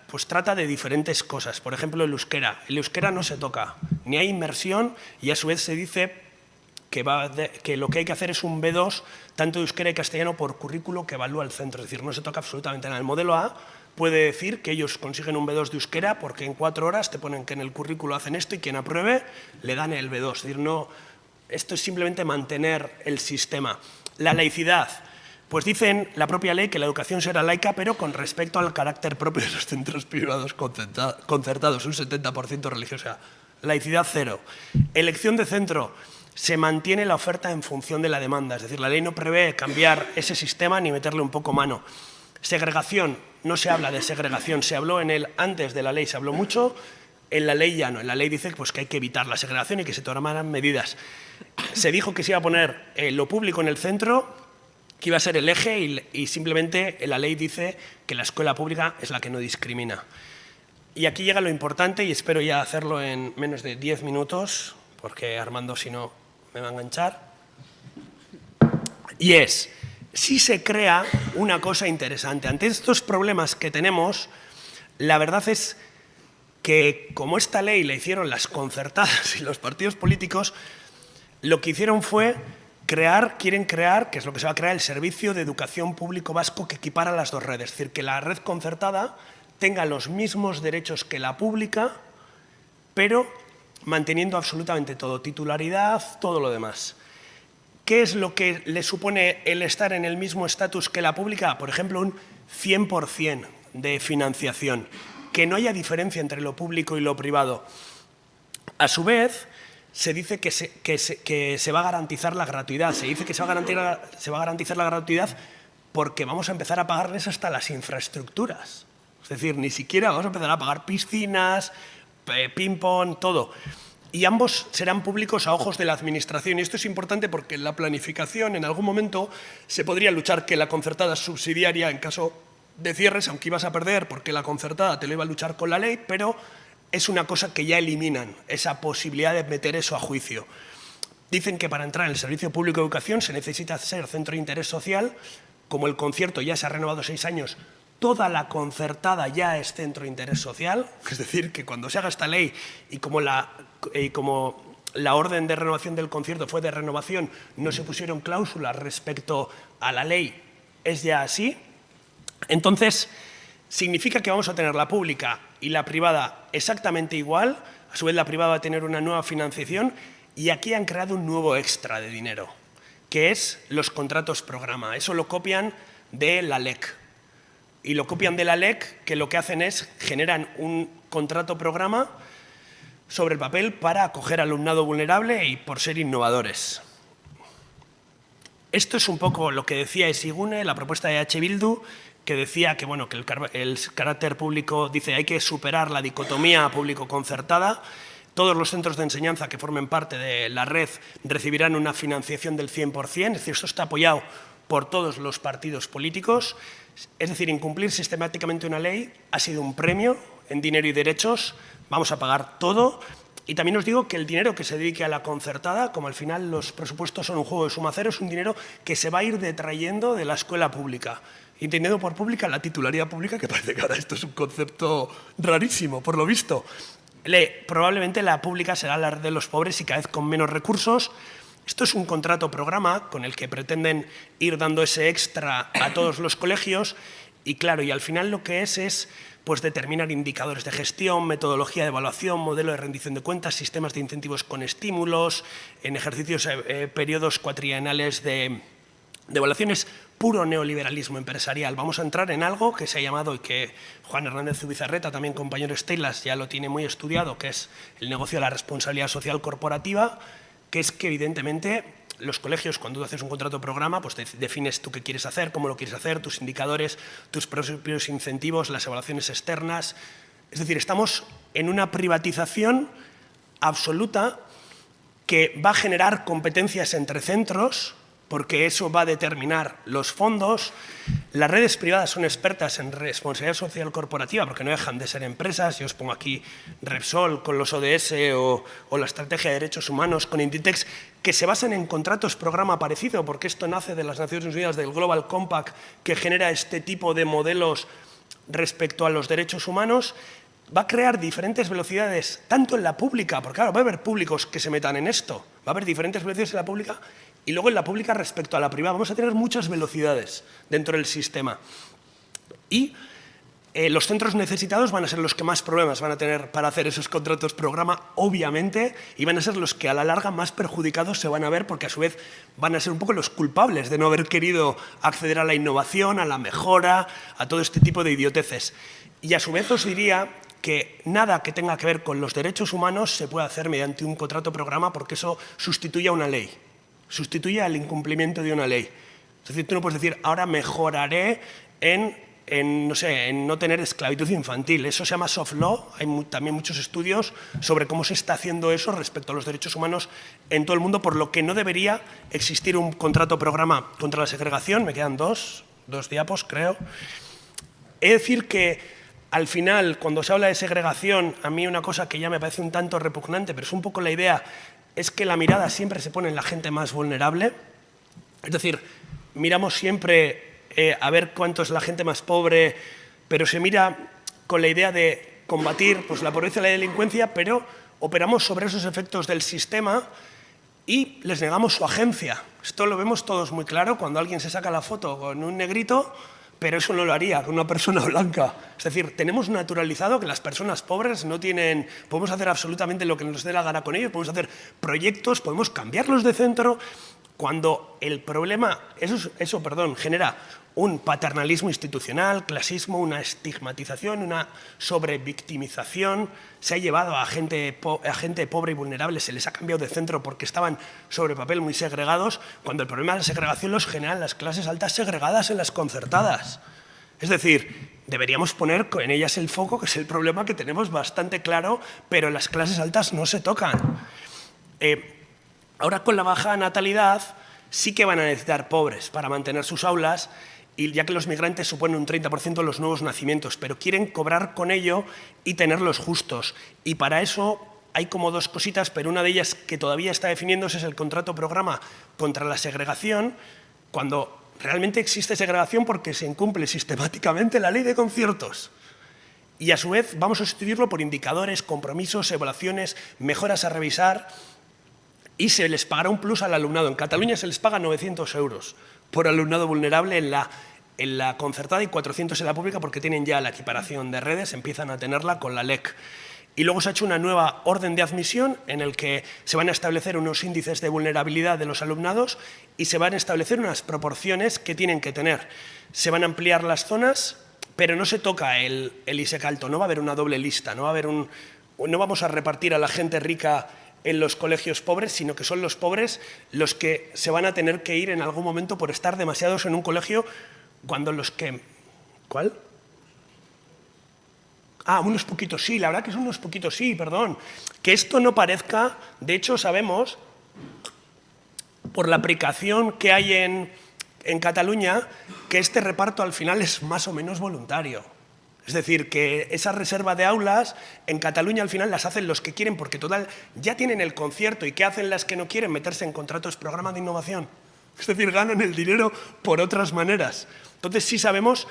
pues trata de diferentes cosas. Por ejemplo, el euskera. El euskera no se toca, ni hay inmersión y a su vez se dice que lo que hay que hacer es un B2, tanto de euskera y castellano, por currículo que evalúa el centro. Es decir, no se toca absolutamente nada. El modelo A puede decir que ellos consiguen un B2 de euskera porque en 4 horas te ponen que en el currículo hacen esto y quien apruebe le dan el B2. Es decir, no, esto es simplemente mantener el sistema. La laicidad. Pues dicen la propia ley que la educación será laica, pero con respecto al carácter propio de los centros privados concertados, un 70% religioso. O sea, laicidad cero. Elección de centro. Se mantiene la oferta en función de la demanda. Es decir, la ley no prevé cambiar ese sistema ni meterle un poco mano. Segregación. No se habla de segregación. Se habló antes de la ley, se habló mucho. En la ley ya no. En la ley dice pues, que hay que evitar la segregación y que se tomaran medidas. Se dijo que se iba a poner lo público en el centro, que iba a ser el eje y simplemente la ley dice que la escuela pública es la que no discrimina. Y aquí llega lo importante y espero ya hacerlo en menos de 10 minutos, porque Armando si no me va a enganchar. Y es, si se crea una cosa interesante. Ante estos problemas que tenemos, la verdad es que como esta ley la hicieron las concertadas y los partidos políticos, lo que hicieron fue quieren crear, que es lo que se va a crear, el Servicio de Educación Público Vasco que equipara las dos redes. Es decir, que la red concertada tenga los mismos derechos que la pública, pero manteniendo absolutamente todo, titularidad, todo lo demás. ¿Qué es lo que le supone el estar en el mismo estatus que la pública? Por ejemplo, un 100% de financiación, que no haya diferencia entre lo público y lo privado. A su vez, se dice que se va a garantizar la gratuidad. Se dice que se va a garantizar la gratuidad porque vamos a empezar a pagarles hasta las infraestructuras. Es decir, ni siquiera vamos a empezar a pagar piscinas, ping-pong, todo. Y ambos serán públicos a ojos de la administración. Y esto es importante porque en la planificación, en algún momento, se podría luchar que la concertada es subsidiaria en caso de cierres, aunque ibas a perder porque la concertada te lo iba a luchar con la ley, pero es una cosa que ya eliminan, esa posibilidad de meter eso a juicio. Dicen que para entrar en el Servicio Público de Educación se necesita ser centro de interés social. Como el concierto ya se ha renovado 6 años, toda la concertada ya es centro de interés social. Es decir, que cuando se haga esta ley y como la orden de renovación del concierto fue de renovación, no se pusieron cláusulas respecto a la ley, es ya así. Entonces, significa que vamos a tener la pública y la privada exactamente igual, A su vez, la privada va a tener una nueva financiación y aquí han creado un nuevo extra de dinero, que es los contratos programa. Eso lo copian de la LEC. Y lo copian de la LEC, que lo que hacen es generan un contrato programa sobre el papel para acoger alumnado vulnerable y por ser innovadores. Esto es un poco lo que decía Esigune, la propuesta de H. Bildu, que decía que, bueno, que el carácter público, dice, hay que superar la dicotomía público-concertada. Todos los centros de enseñanza que formen parte de la red recibirán una financiación del 100%, es decir, esto está apoyado por todos los partidos políticos. Es decir, incumplir sistemáticamente una ley ha sido un premio en dinero y derechos, vamos a pagar todo. Y también os digo que el dinero que se dedique a la concertada, como al final los presupuestos son un juego de suma cero, es un dinero que se va a ir detrayendo de la escuela pública. Entendiendo por pública la titularidad pública, que parece que ahora esto es un concepto rarísimo, por lo visto. Probablemente la pública será la de los pobres y cada vez con menos recursos. Esto es un contrato programa con el que pretenden ir dando ese extra a todos los colegios y claro, y al final lo que es pues determinar indicadores de gestión, metodología de evaluación, modelo de rendición de cuentas, sistemas de incentivos con estímulos, en ejercicios, periodos cuatrienales de evaluaciones, puro neoliberalismo empresarial. Vamos a entrar en algo que se ha llamado, y que Juan Hernández Zubizarreta, también compañero Estelas, ya lo tiene muy estudiado, que es el negocio de la responsabilidad social corporativa, que es que evidentemente los colegios, cuando tú haces un contrato programa, pues defines tú qué quieres hacer, cómo lo quieres hacer, tus indicadores, tus propios incentivos, las evaluaciones externas. Es decir, estamos en una privatización absoluta que va a generar competencias entre centros, porque eso va a determinar los fondos. Las redes privadas son expertas en responsabilidad social corporativa porque no dejan de ser empresas. Yo os pongo aquí Repsol con los ODS o la Estrategia de Derechos Humanos con Inditex, que se basan en contratos programa parecido, porque esto nace de las Naciones Unidas, del Global Compact, que genera este tipo de modelos respecto a los derechos humanos. Va a crear diferentes velocidades, tanto en la pública, porque claro, va a haber públicos que se metan en esto, va a haber diferentes velocidades en la pública y luego en la pública respecto a la privada. Vamos a tener muchas velocidades dentro del sistema. Y los centros necesitados van a ser los que más problemas van a tener para hacer esos contratos programa, obviamente, y van a ser los que a la larga más perjudicados se van a ver, porque a su vez van a ser un poco los culpables de no haber querido acceder a la innovación, a la mejora, a todo este tipo de idioteces. Y a su vez os diría que nada que tenga que ver con los derechos humanos se puede hacer mediante un contrato programa, porque eso sustituye a una ley, sustituye al incumplimiento de una ley. Es decir, tú no puedes decir, ahora mejoraré en no tener esclavitud infantil. Eso se llama soft law. Hay también muchos estudios sobre cómo se está haciendo eso respecto a los derechos humanos en todo el mundo, por lo que no debería existir un contrato programa contra la segregación. Me quedan dos diapos, creo. Es decir que al final, cuando se habla de segregación, a mí una cosa que ya me parece un tanto repugnante, pero es un poco la idea, es que la mirada siempre se pone en la gente más vulnerable. Es decir, miramos siempre a ver cuánto es la gente más pobre, pero se mira con la idea de combatir pues, la pobreza y la delincuencia, pero operamos sobre esos efectos del sistema y les negamos su agencia. Esto lo vemos todos muy claro cuando alguien se saca la foto con un negrito, pero eso no lo haría con una persona blanca. Es decir, tenemos naturalizado que las personas pobres no tienen... Podemos hacer absolutamente lo que nos dé la gana con ellos, podemos hacer proyectos, podemos cambiarlos de centro. Cuando el problema, eso genera un paternalismo institucional, clasismo, una estigmatización, una sobrevictimización, se ha llevado a gente pobre y vulnerable, se les ha cambiado de centro porque estaban sobre papel muy segregados, cuando el problema de la segregación los generan las clases altas segregadas en las concertadas. Es decir, deberíamos poner en ellas el foco, que es el problema que tenemos bastante claro, pero en las clases altas no se tocan. Ahora con la baja natalidad sí que van a necesitar pobres para mantener sus aulas, y ya que los migrantes suponen un 30% de los nuevos nacimientos, pero quieren cobrar con ello y tenerlos justos. Y para eso hay como dos cositas, pero una de ellas que todavía está definiéndose es el contrato programa contra la segregación, cuando realmente existe segregación porque se incumple sistemáticamente la ley de conciertos. Y a su vez vamos a sustituirlo por indicadores, compromisos, evaluaciones, mejoras a revisar, y se les pagará un plus al alumnado. En Cataluña se les paga 900 euros por alumnado vulnerable en la concertada y 400 en la pública, porque tienen ya la equiparación de redes, empiezan a tenerla con la LEC. Y luego se ha hecho una nueva orden de admisión en el que se van a establecer unos índices de vulnerabilidad de los alumnados y se van a establecer unas proporciones que tienen que tener. Se van a ampliar las zonas, pero no se toca el ISEC alto, no va a haber una doble lista, no vamos a repartir a la gente rica en los colegios pobres, sino que son los pobres los que se van a tener que ir en algún momento por estar demasiados en un colegio cuando los que... ¿Cuál? Ah, unos poquitos sí, la verdad que son unos poquitos sí, perdón. Que esto no parezca, de hecho sabemos, por la aplicación que hay en Cataluña, que este reparto al final es más o menos voluntario. Es decir, que esa reserva de aulas en Cataluña al final las hacen los que quieren, porque total ya tienen el concierto. ¿Y qué hacen las que no quieren? Meterse en contratos programa de innovación. Es decir, ganan el dinero por otras maneras. Entonces sí sabemos,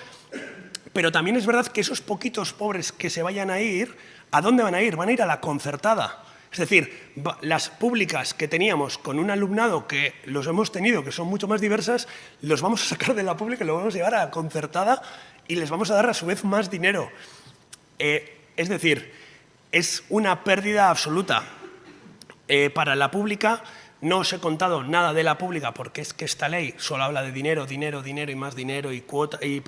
pero también es verdad que esos poquitos pobres que se vayan a ir, ¿a dónde van a ir? Van a ir a la concertada. Es decir, las públicas que teníamos con un alumnado que los hemos tenido, que son mucho más diversas, los vamos a sacar de la pública y los vamos a llevar a la concertada y les vamos a dar a su vez más dinero. Es decir, es una pérdida absoluta. Para la pública no os he contado nada de la pública porque es que esta ley solo habla de dinero, dinero, dinero y más dinero y,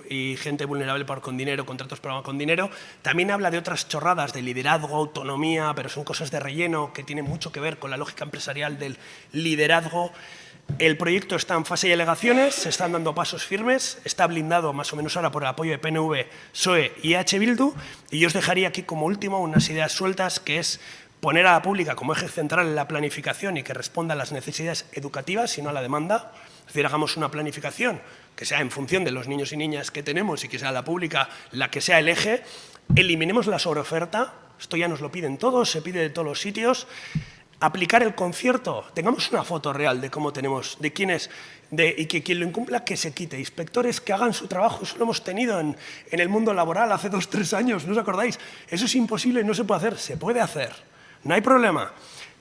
y gente vulnerable con dinero, contratos programa con dinero. También habla de otras chorradas de liderazgo, autonomía, pero son cosas de relleno que tienen mucho que ver con la lógica empresarial del liderazgo. El proyecto está en fase de alegaciones, se están dando pasos firmes, está blindado más o menos ahora por el apoyo de PNV, PSOE y EH Bildu, y yo os dejaría aquí como último unas ideas sueltas, que es poner a la pública como eje central en la planificación y que responda a las necesidades educativas y no a la demanda. Es decir, hagamos una planificación que sea en función de los niños y niñas que tenemos y que sea la pública la que sea el eje. Eliminemos la sobreoferta, esto ya nos lo piden todos, se pide de todos los sitios. Aplicar el concierto, tengamos una foto real de cómo tenemos, de quién es, y que quien lo incumpla que se quite. Inspectores que hagan su trabajo, eso lo hemos tenido en el mundo laboral hace 2 o 3 años, ¿no os acordáis? Eso es imposible, no se puede hacer, se puede hacer, no hay problema.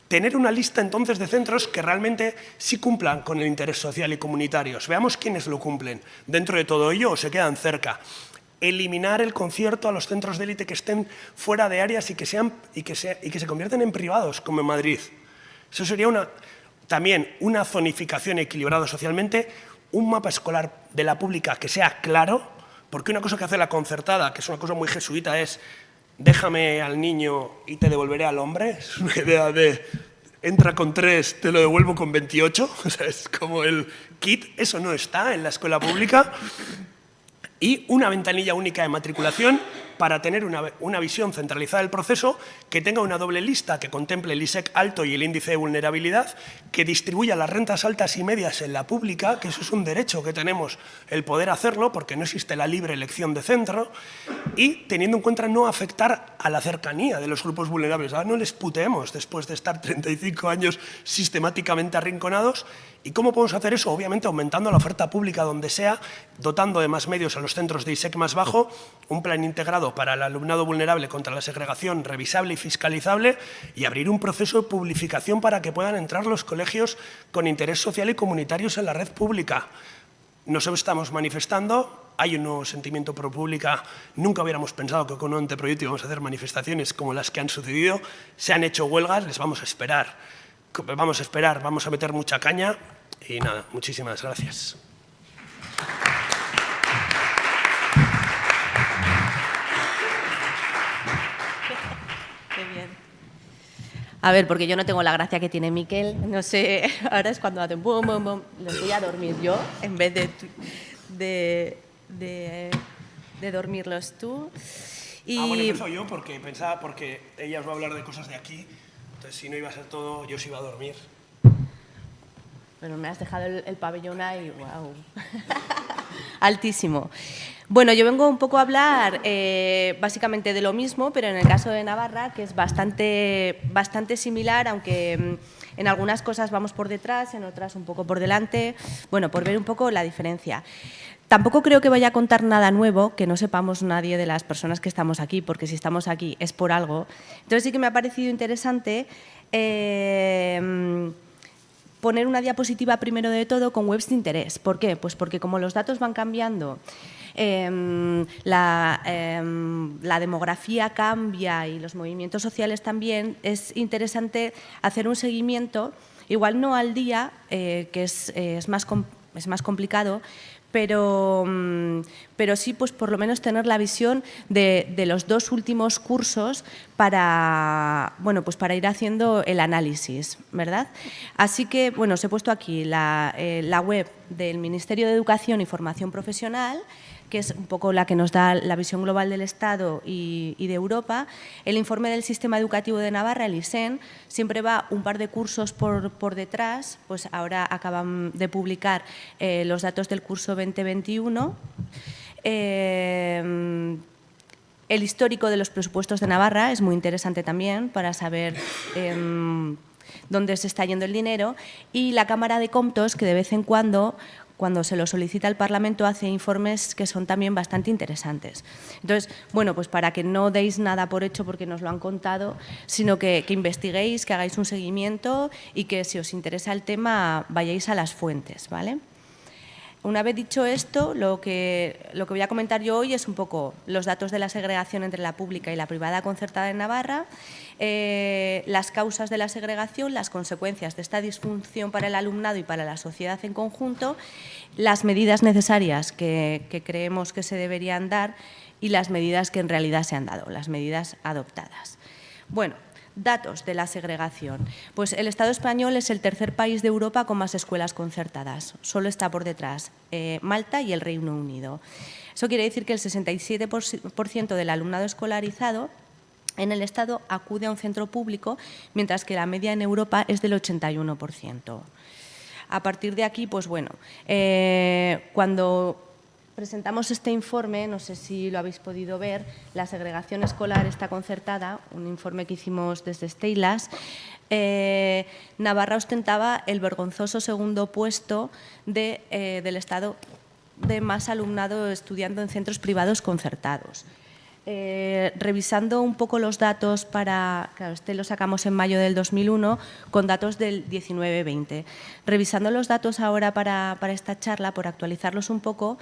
Tener una lista entonces de centros que realmente sí cumplan con el interés social y comunitario. Veamos quiénes lo cumplen dentro de todo ello o se quedan cerca. Eliminar el concierto a los centros de élite que estén fuera de áreas y que se convierten en privados, como en Madrid. Eso sería también una zonificación equilibrada socialmente, un mapa escolar de la pública que sea claro, porque una cosa que hace la concertada, que es una cosa muy jesuita, es déjame al niño y te devolveré al hombre. Es una idea de entra con 3, te lo devuelvo con 28. O sea, es como el kit, eso no está en la escuela pública. Y una ventanilla única de matriculación para tener una visión centralizada del proceso, que tenga una doble lista que contemple el ISEC alto y el índice de vulnerabilidad, que distribuya las rentas altas y medias en la pública, que eso es un derecho que tenemos el poder hacerlo porque no existe la libre elección de centro, y teniendo en cuenta no afectar a la cercanía de los grupos vulnerables. Ahora no les puteemos después de estar 35 años sistemáticamente arrinconados. ¿Y cómo podemos hacer eso? Obviamente aumentando la oferta pública donde sea, dotando de más medios a los centros de ISEC más bajo, un plan integrado para el alumnado vulnerable contra la segregación revisable y fiscalizable, y abrir un proceso de publificación para que puedan entrar los colegios con interés social y comunitarios en la red pública. Nos estamos manifestando, hay un nuevo sentimiento pro pública, nunca hubiéramos pensado que con un anteproyecto íbamos a hacer manifestaciones como las que han sucedido, se han hecho huelgas, les vamos a esperar, vamos a meter mucha caña y nada, muchísimas gracias. Qué bien. A ver, porque yo no tengo la gracia que tiene Miquel, no sé, ahora es cuando hacen bum, bum, bum, los voy a dormir yo en vez de dormirlos tú. Y... bueno, empezó yo porque pensaba, porque ella os va a hablar de cosas de aquí, entonces si no iba a ser todo, yo sí iba a dormir. Bueno, me has dejado el pabellón ahí, wow, altísimo. Bueno, yo vengo un poco a hablar básicamente de lo mismo, pero en el caso de Navarra, que es bastante similar, aunque en algunas cosas vamos por detrás, en otras un poco por delante, bueno, por ver un poco la diferencia. Tampoco creo que vaya a contar nada nuevo que no sepamos nadie de las personas que estamos aquí, porque si estamos aquí es por algo. Entonces sí que me ha parecido interesante poner una diapositiva primero de todo con webs de interés. ¿Por qué? Pues porque como los datos van cambiando, la demografía cambia y los movimientos sociales también, es interesante hacer un seguimiento, igual no al día, que es más complicado, pero sí, pues por lo menos tener la visión de los 2 últimos cursos para, bueno, pues para ir haciendo el análisis, ¿verdad? Así que, bueno, os he puesto aquí la web del Ministerio de Educación y Formación Profesional, que es un poco la que nos da la visión global del Estado y de Europa. El informe del Sistema Educativo de Navarra, el ISEN, siempre va un par de cursos por detrás, pues ahora acaban de publicar los datos del curso 2021. El histórico de los presupuestos de Navarra es muy interesante también para saber dónde se está yendo el dinero, y la Cámara de Comptos, que de vez en cuando se lo solicita al Parlamento, hace informes que son también bastante interesantes. Entonces, bueno, pues para que no deis nada por hecho porque nos lo han contado, sino que investiguéis, que hagáis un seguimiento y que, si os interesa el tema, vayáis a las fuentes, ¿vale? Una vez dicho esto, lo que voy a comentar yo hoy es un poco los datos de la segregación entre la pública y la privada concertada en Navarra, las causas de la segregación, las consecuencias de esta disfunción para el alumnado y para la sociedad en conjunto, las medidas necesarias que creemos que se deberían dar y las medidas que en realidad se han dado, las medidas adoptadas. Bueno, datos de la segregación. Pues el Estado español es el tercer país de Europa con más escuelas concertadas. Solo está por detrás Malta y el Reino Unido. Eso quiere decir que el 67% del alumnado escolarizado en el Estado acude a un centro público, mientras que la media en Europa es del 81%. A partir de aquí, pues bueno, cuando presentamos este informe, no sé si lo habéis podido ver, la segregación escolar está concertada, un informe que hicimos desde Steilas. Navarra ostentaba el vergonzoso segundo puesto del Estado de más alumnado estudiando en centros privados concertados. Revisando un poco los datos claro, este lo sacamos en mayo del 2001 con datos del 19-20. Revisando los datos ahora para esta charla, por actualizarlos un poco,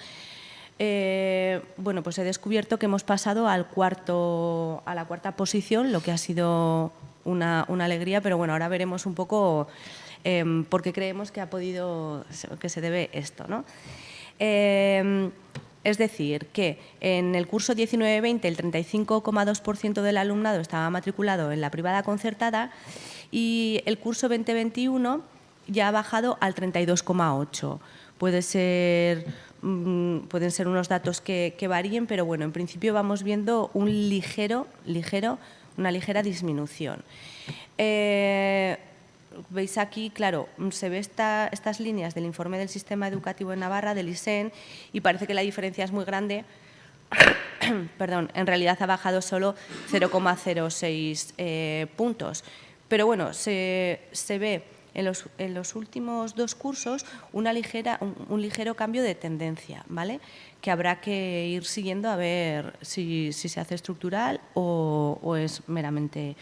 bueno, pues he descubierto que hemos pasado a la cuarta posición, lo que ha sido una alegría, pero bueno, ahora veremos un poco por qué creemos que se debe esto, ¿no? Es decir, que en el curso 19-20 el 35,2% del alumnado estaba matriculado en la privada concertada y el curso 20-21 ya ha bajado al 32,8%. Pueden ser unos datos que varíen, pero bueno, en principio vamos viendo una ligera disminución. Veis aquí, claro, se ve estas líneas del informe del Sistema Educativo de Navarra, del ISEN, y parece que la diferencia es muy grande. Perdón, en realidad ha bajado solo 0,06 puntos. Pero bueno, se ve en los últimos 2 cursos un ligero cambio de tendencia, ¿vale? Que habrá que ir siguiendo a ver si se hace estructural o es meramente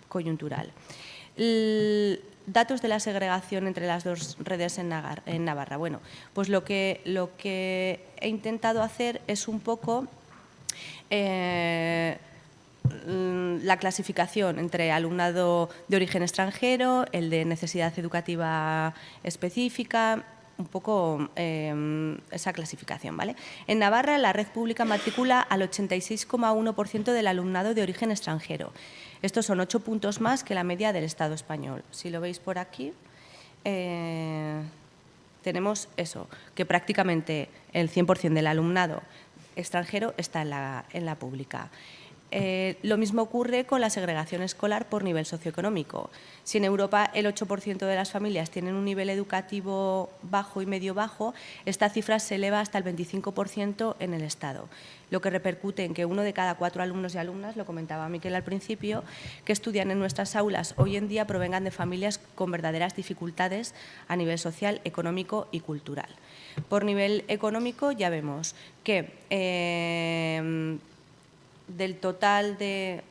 coyuntural. Datos de la segregación entre las 2 redes en Navarra. Bueno, pues lo que he intentado hacer es un poco la clasificación entre alumnado de origen extranjero, el de necesidad educativa específica, un poco esa clasificación, ¿vale? En Navarra, la red pública matricula al 86,1% del alumnado de origen extranjero. Estos son 8 puntos más que la media del Estado español. Si lo veis por aquí, tenemos eso, que prácticamente el 100% del alumnado extranjero está en la pública. Lo mismo ocurre con la segregación escolar por nivel socioeconómico. Si en Europa el 8% de las familias tienen un nivel educativo bajo y medio bajo, esta cifra se eleva hasta el 25% en el Estado, lo que repercute en que 1 de cada 4 alumnos y alumnas, lo comentaba Miquel al principio, que estudian en nuestras aulas hoy en día provengan de familias con verdaderas dificultades a nivel social, económico y cultural. Por nivel económico ya vemos que del total de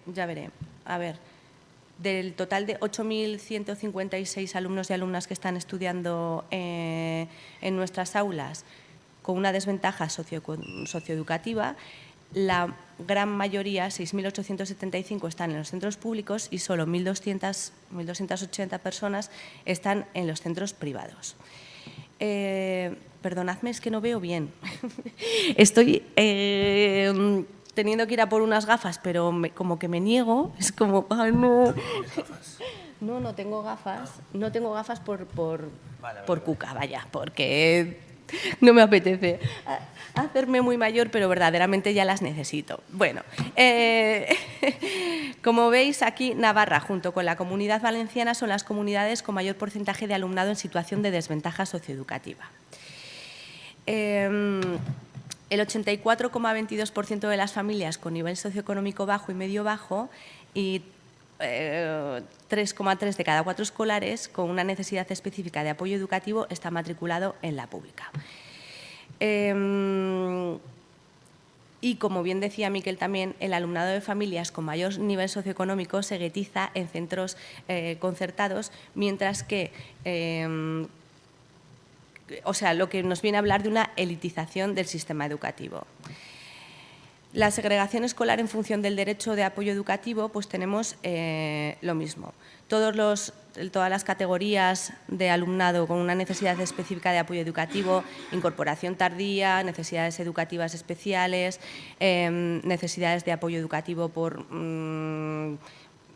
8.156 alumnos y alumnas que están estudiando en nuestras aulas, con una desventaja socioeducativa, la gran mayoría, 6.875, están en los centros públicos y solo 1.280 personas están en los centros privados. Perdonadme, es que no veo bien. Estoy teniendo que ir a por unas gafas, pero como que me niego. Es como, ¡ay, no! No, no tengo gafas. No tengo gafas por cuca, vaya, porque no me apetece hacerme muy mayor, pero verdaderamente ya las necesito. Bueno, como veis aquí, Navarra, junto con la Comunidad Valenciana, son las comunidades con mayor porcentaje de alumnado en situación de desventaja socioeducativa. El 84,22% de las familias con nivel socioeconómico bajo y medio bajo y 3,3 de cada 4 escolares con una necesidad específica de apoyo educativo está matriculado en la pública. Y, como bien decía Miquel también, el alumnado de familias con mayor nivel socioeconómico se guetiza en centros concertados, mientras que, o sea, lo que nos viene a hablar de una elitización del sistema educativo. La segregación escolar en función del derecho de apoyo educativo, pues tenemos lo mismo. Todas las categorías de alumnado con una necesidad específica de apoyo educativo, incorporación tardía, necesidades educativas especiales, necesidades de apoyo educativo por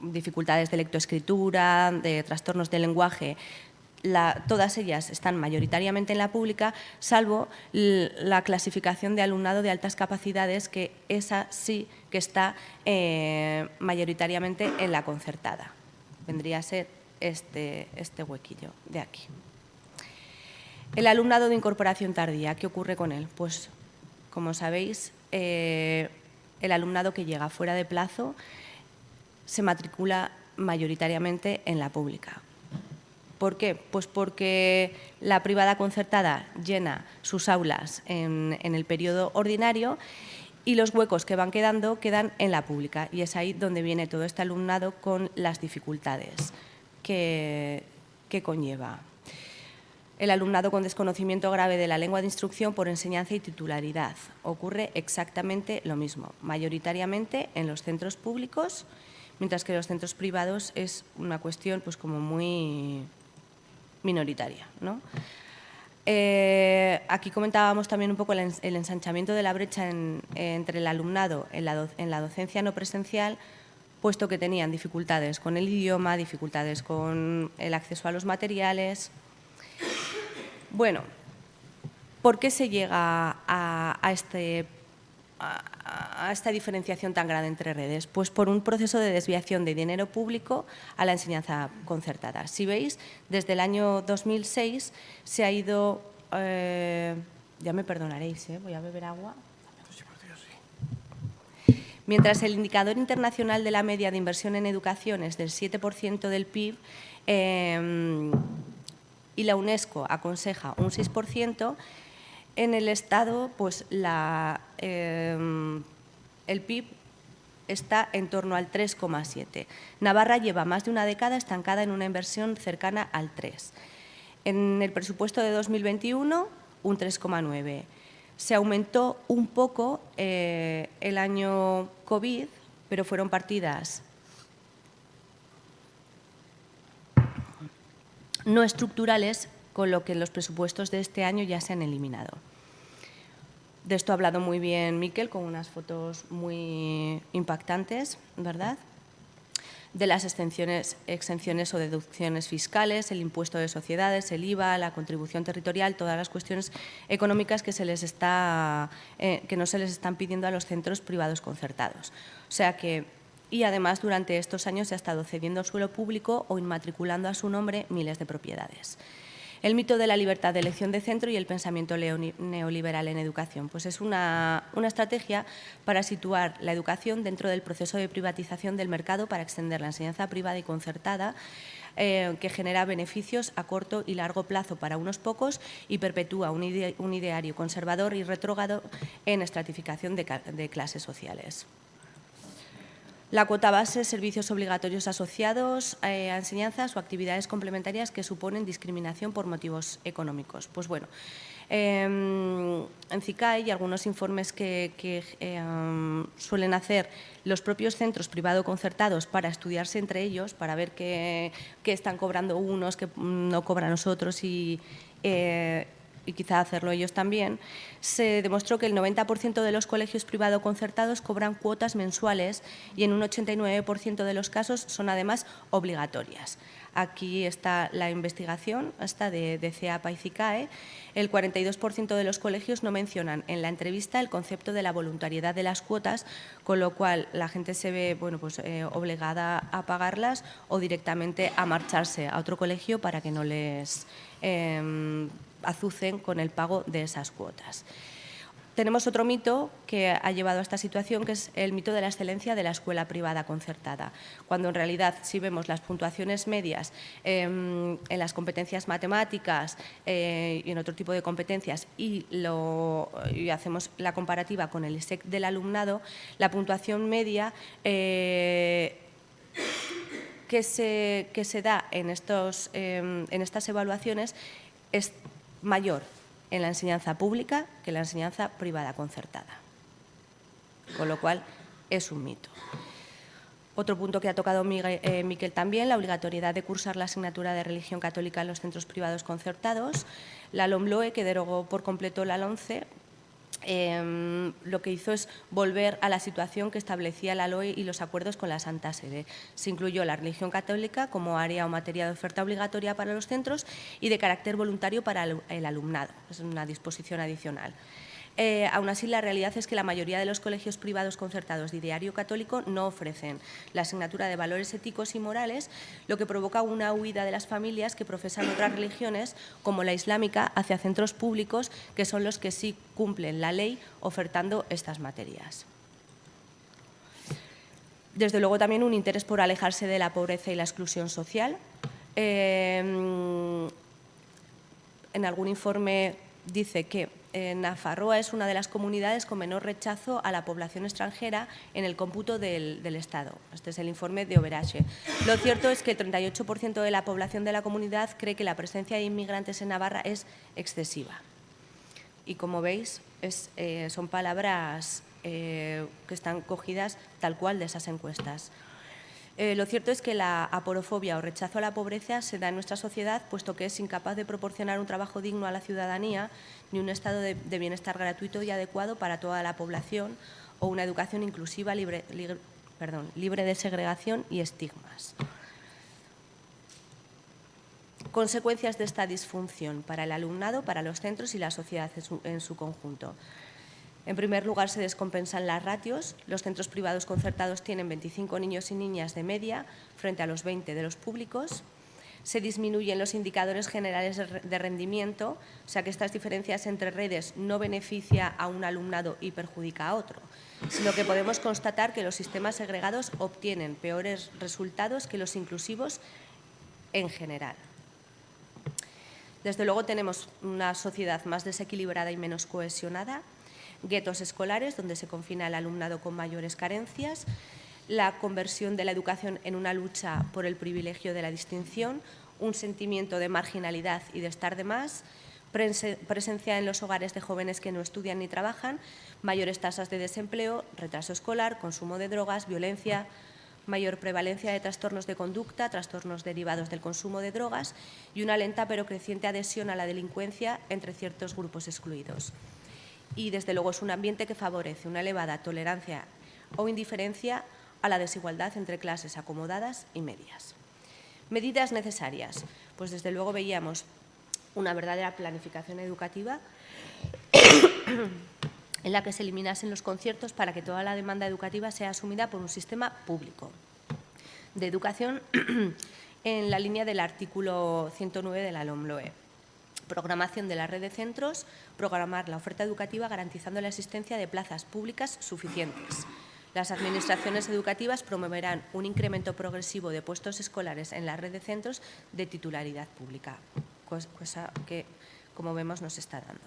dificultades de lectoescritura, de trastornos del lenguaje, todas ellas están mayoritariamente en la pública, salvo la clasificación de alumnado de altas capacidades, que esa sí que está mayoritariamente en la concertada. Vendría a ser este huequillo de aquí. El alumnado de incorporación tardía, ¿qué ocurre con él? Pues, como sabéis, el alumnado que llega fuera de plazo se matricula mayoritariamente en la pública. ¿Por qué? Pues porque la privada concertada llena sus aulas en el periodo ordinario y los huecos que van quedando quedan en la pública, y es ahí donde viene todo este alumnado con las dificultades que conlleva. El alumnado con desconocimiento grave de la lengua de instrucción por enseñanza y titularidad. Ocurre exactamente lo mismo, mayoritariamente en los centros públicos, mientras que en los centros privados es una cuestión pues como muy minoritaria, ¿no? Aquí comentábamos también un poco el ensanchamiento de la brecha entre el alumnado en la docencia no presencial, puesto que tenían dificultades con el idioma, dificultades con el acceso a los materiales. Bueno, ¿por qué se llega a esta diferenciación tan grande entre redes? Pues por un proceso de desviación de dinero público a la enseñanza concertada. Si veis, desde el año 2006 se ha ido, ya me perdonaréis, voy a beber agua. Mientras el indicador internacional de la media de inversión en educación es del 7% del PIB y la UNESCO aconseja un 6%, en el Estado pues el PIB está en torno al 3,7. Navarra lleva más de una década estancada en una inversión cercana al 3. En el presupuesto de 2021, un 3,9. Se aumentó un poco el año COVID, pero fueron partidas no estructurales, con lo que los presupuestos de este año ya se han eliminado. De esto ha hablado muy bien Miquel, con unas fotos muy impactantes, ¿verdad? De las exenciones o deducciones fiscales, el impuesto de sociedades, el IVA, la contribución territorial, todas las cuestiones económicas que no se les están pidiendo a los centros privados concertados. O sea que, y además durante estos años se ha estado cediendo el suelo público o inmatriculando a su nombre miles de propiedades. El mito de la libertad de elección de centro y el pensamiento neoliberal en educación. Pues es una estrategia para situar la educación dentro del proceso de privatización del mercado para extender la enseñanza privada y concertada, que genera beneficios a corto y largo plazo para unos pocos y perpetúa un ideario conservador y retrógrado en estratificación de clases sociales. La cuota base, servicios obligatorios asociados a enseñanzas o actividades complementarias que suponen discriminación por motivos económicos. Pues bueno, En CICAE y algunos informes que suelen hacer los propios centros privado-concertados para estudiarse entre ellos, para ver qué están cobrando unos, qué no cobran los otros y quizá hacerlo ellos también, se demostró que el 90% de los colegios privado-concertados cobran cuotas mensuales y en un 89% de los casos son además obligatorias. Aquí está la investigación de CEAPA y CICAE. El 42% de los colegios no mencionan en la entrevista el concepto de la voluntariedad de las cuotas, con lo cual la gente se ve obligada a pagarlas o directamente a marcharse a otro colegio para que no les azucen con el pago de esas cuotas. Tenemos otro mito que ha llevado a esta situación, que es el mito de la excelencia de la escuela privada concertada, cuando en realidad si vemos las puntuaciones medias en las competencias matemáticas y en otro tipo de competencias y hacemos la comparativa con el ISEC del alumnado, la puntuación media que se da en estas evaluaciones es mayor en la enseñanza pública que en la enseñanza privada concertada, con lo cual es un mito. Otro punto que ha tocado Miquel también, la obligatoriedad de cursar la asignatura de religión católica en los centros privados concertados. La LOMLOE, que derogó por completo la LOMCE, lo que hizo es volver a la situación que establecía la LOE y los acuerdos con la Santa Sede. Se incluyó la religión católica como área o materia de oferta obligatoria para los centros y de carácter voluntario para el alumnado. Es una disposición adicional. Aún así, la realidad es que la mayoría de los colegios privados concertados de ideario católico no ofrecen la asignatura de valores éticos y morales, lo que provoca una huida de las familias que profesan otras religiones, como la islámica, hacia centros públicos, que son los que sí cumplen la ley ofertando estas materias. Desde luego, también un interés por alejarse de la pobreza y la exclusión social. En algún informe dice que Nafarroa es una de las comunidades con menor rechazo a la población extranjera en el cómputo del Estado. Este es el informe de Oberache. Lo cierto es que el 38% de la población de la comunidad cree que la presencia de inmigrantes en Navarra es excesiva. Y como veis, son palabras que están cogidas tal cual de esas encuestas. Lo cierto es que la aporofobia o rechazo a la pobreza se da en nuestra sociedad, puesto que es incapaz de proporcionar un trabajo digno a la ciudadanía ni un estado de bienestar gratuito y adecuado para toda la población o una educación inclusiva libre de segregación y estigmas. Consecuencias de esta disfunción para el alumnado, para los centros y la sociedad en su conjunto. En primer lugar, se descompensan las ratios. Los centros privados concertados tienen 25 niños y niñas de media frente a los 20 de los públicos. Se disminuyen los indicadores generales de rendimiento, o sea que estas diferencias entre redes no beneficia a un alumnado y perjudica a otro, sino que podemos constatar que los sistemas segregados obtienen peores resultados que los inclusivos en general. Desde luego, tenemos una sociedad más desequilibrada y menos cohesionada, guetos escolares donde se confina el alumnado con mayores carencias, la conversión de la educación en una lucha por el privilegio de la distinción, un sentimiento de marginalidad y de estar de más, presencia en los hogares de jóvenes que no estudian ni trabajan, mayores tasas de desempleo, retraso escolar, consumo de drogas, violencia, mayor prevalencia de trastornos de conducta, trastornos derivados del consumo de drogas y una lenta pero creciente adhesión a la delincuencia entre ciertos grupos excluidos. Y, desde luego, es un ambiente que favorece una elevada tolerancia o indiferencia a la desigualdad entre clases acomodadas y medias. Medidas necesarias. Pues, desde luego, veíamos una verdadera planificación educativa en la que se eliminasen los conciertos para que toda la demanda educativa sea asumida por un sistema público de educación en la línea del artículo 109 de la LOMLOE. Programación de la red de centros, programar la oferta educativa garantizando la existencia de plazas públicas suficientes. Las administraciones educativas promoverán un incremento progresivo de puestos escolares en la red de centros de titularidad pública, cosa que, como vemos, no se está dando.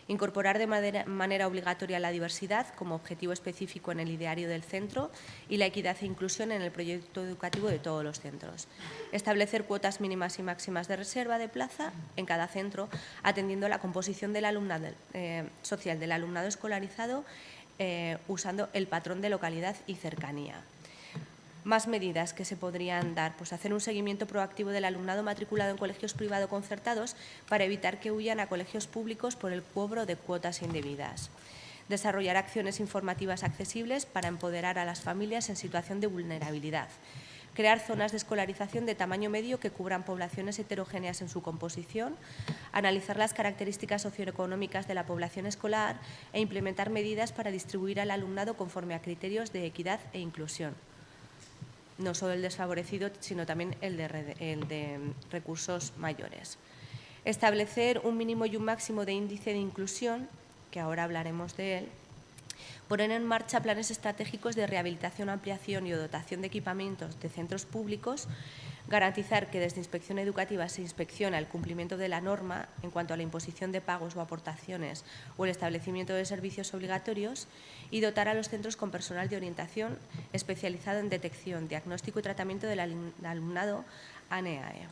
Incorporar de manera obligatoria la diversidad como objetivo específico en el ideario del centro y la equidad e inclusión en el proyecto educativo de todos los centros. Establecer cuotas mínimas y máximas de reserva de plaza en cada centro, atendiendo a la composición del alumnado social del alumnado escolarizado, usando el patrón de localidad y cercanía. Más medidas que se podrían dar, pues hacer un seguimiento proactivo del alumnado matriculado en colegios privados concertados para evitar que huyan a colegios públicos por el cobro de cuotas indebidas. Desarrollar acciones informativas accesibles para empoderar a las familias en situación de vulnerabilidad. Crear zonas de escolarización de tamaño medio que cubran poblaciones heterogéneas en su composición, analizar las características socioeconómicas de la población escolar e implementar medidas para distribuir al alumnado conforme a criterios de equidad e inclusión. No solo el desfavorecido, sino también el de recursos mayores. Establecer un mínimo y un máximo de índice de inclusión, que ahora hablaremos de él. Poner en marcha planes estratégicos de rehabilitación, ampliación y dotación de equipamientos de centros públicos. Garantizar que desde Inspección Educativa se inspecciona el cumplimiento de la norma en cuanto a la imposición de pagos o aportaciones o el establecimiento de servicios obligatorios y dotar a los centros con personal de orientación especializado en detección, diagnóstico y tratamiento del alumnado ANEAE.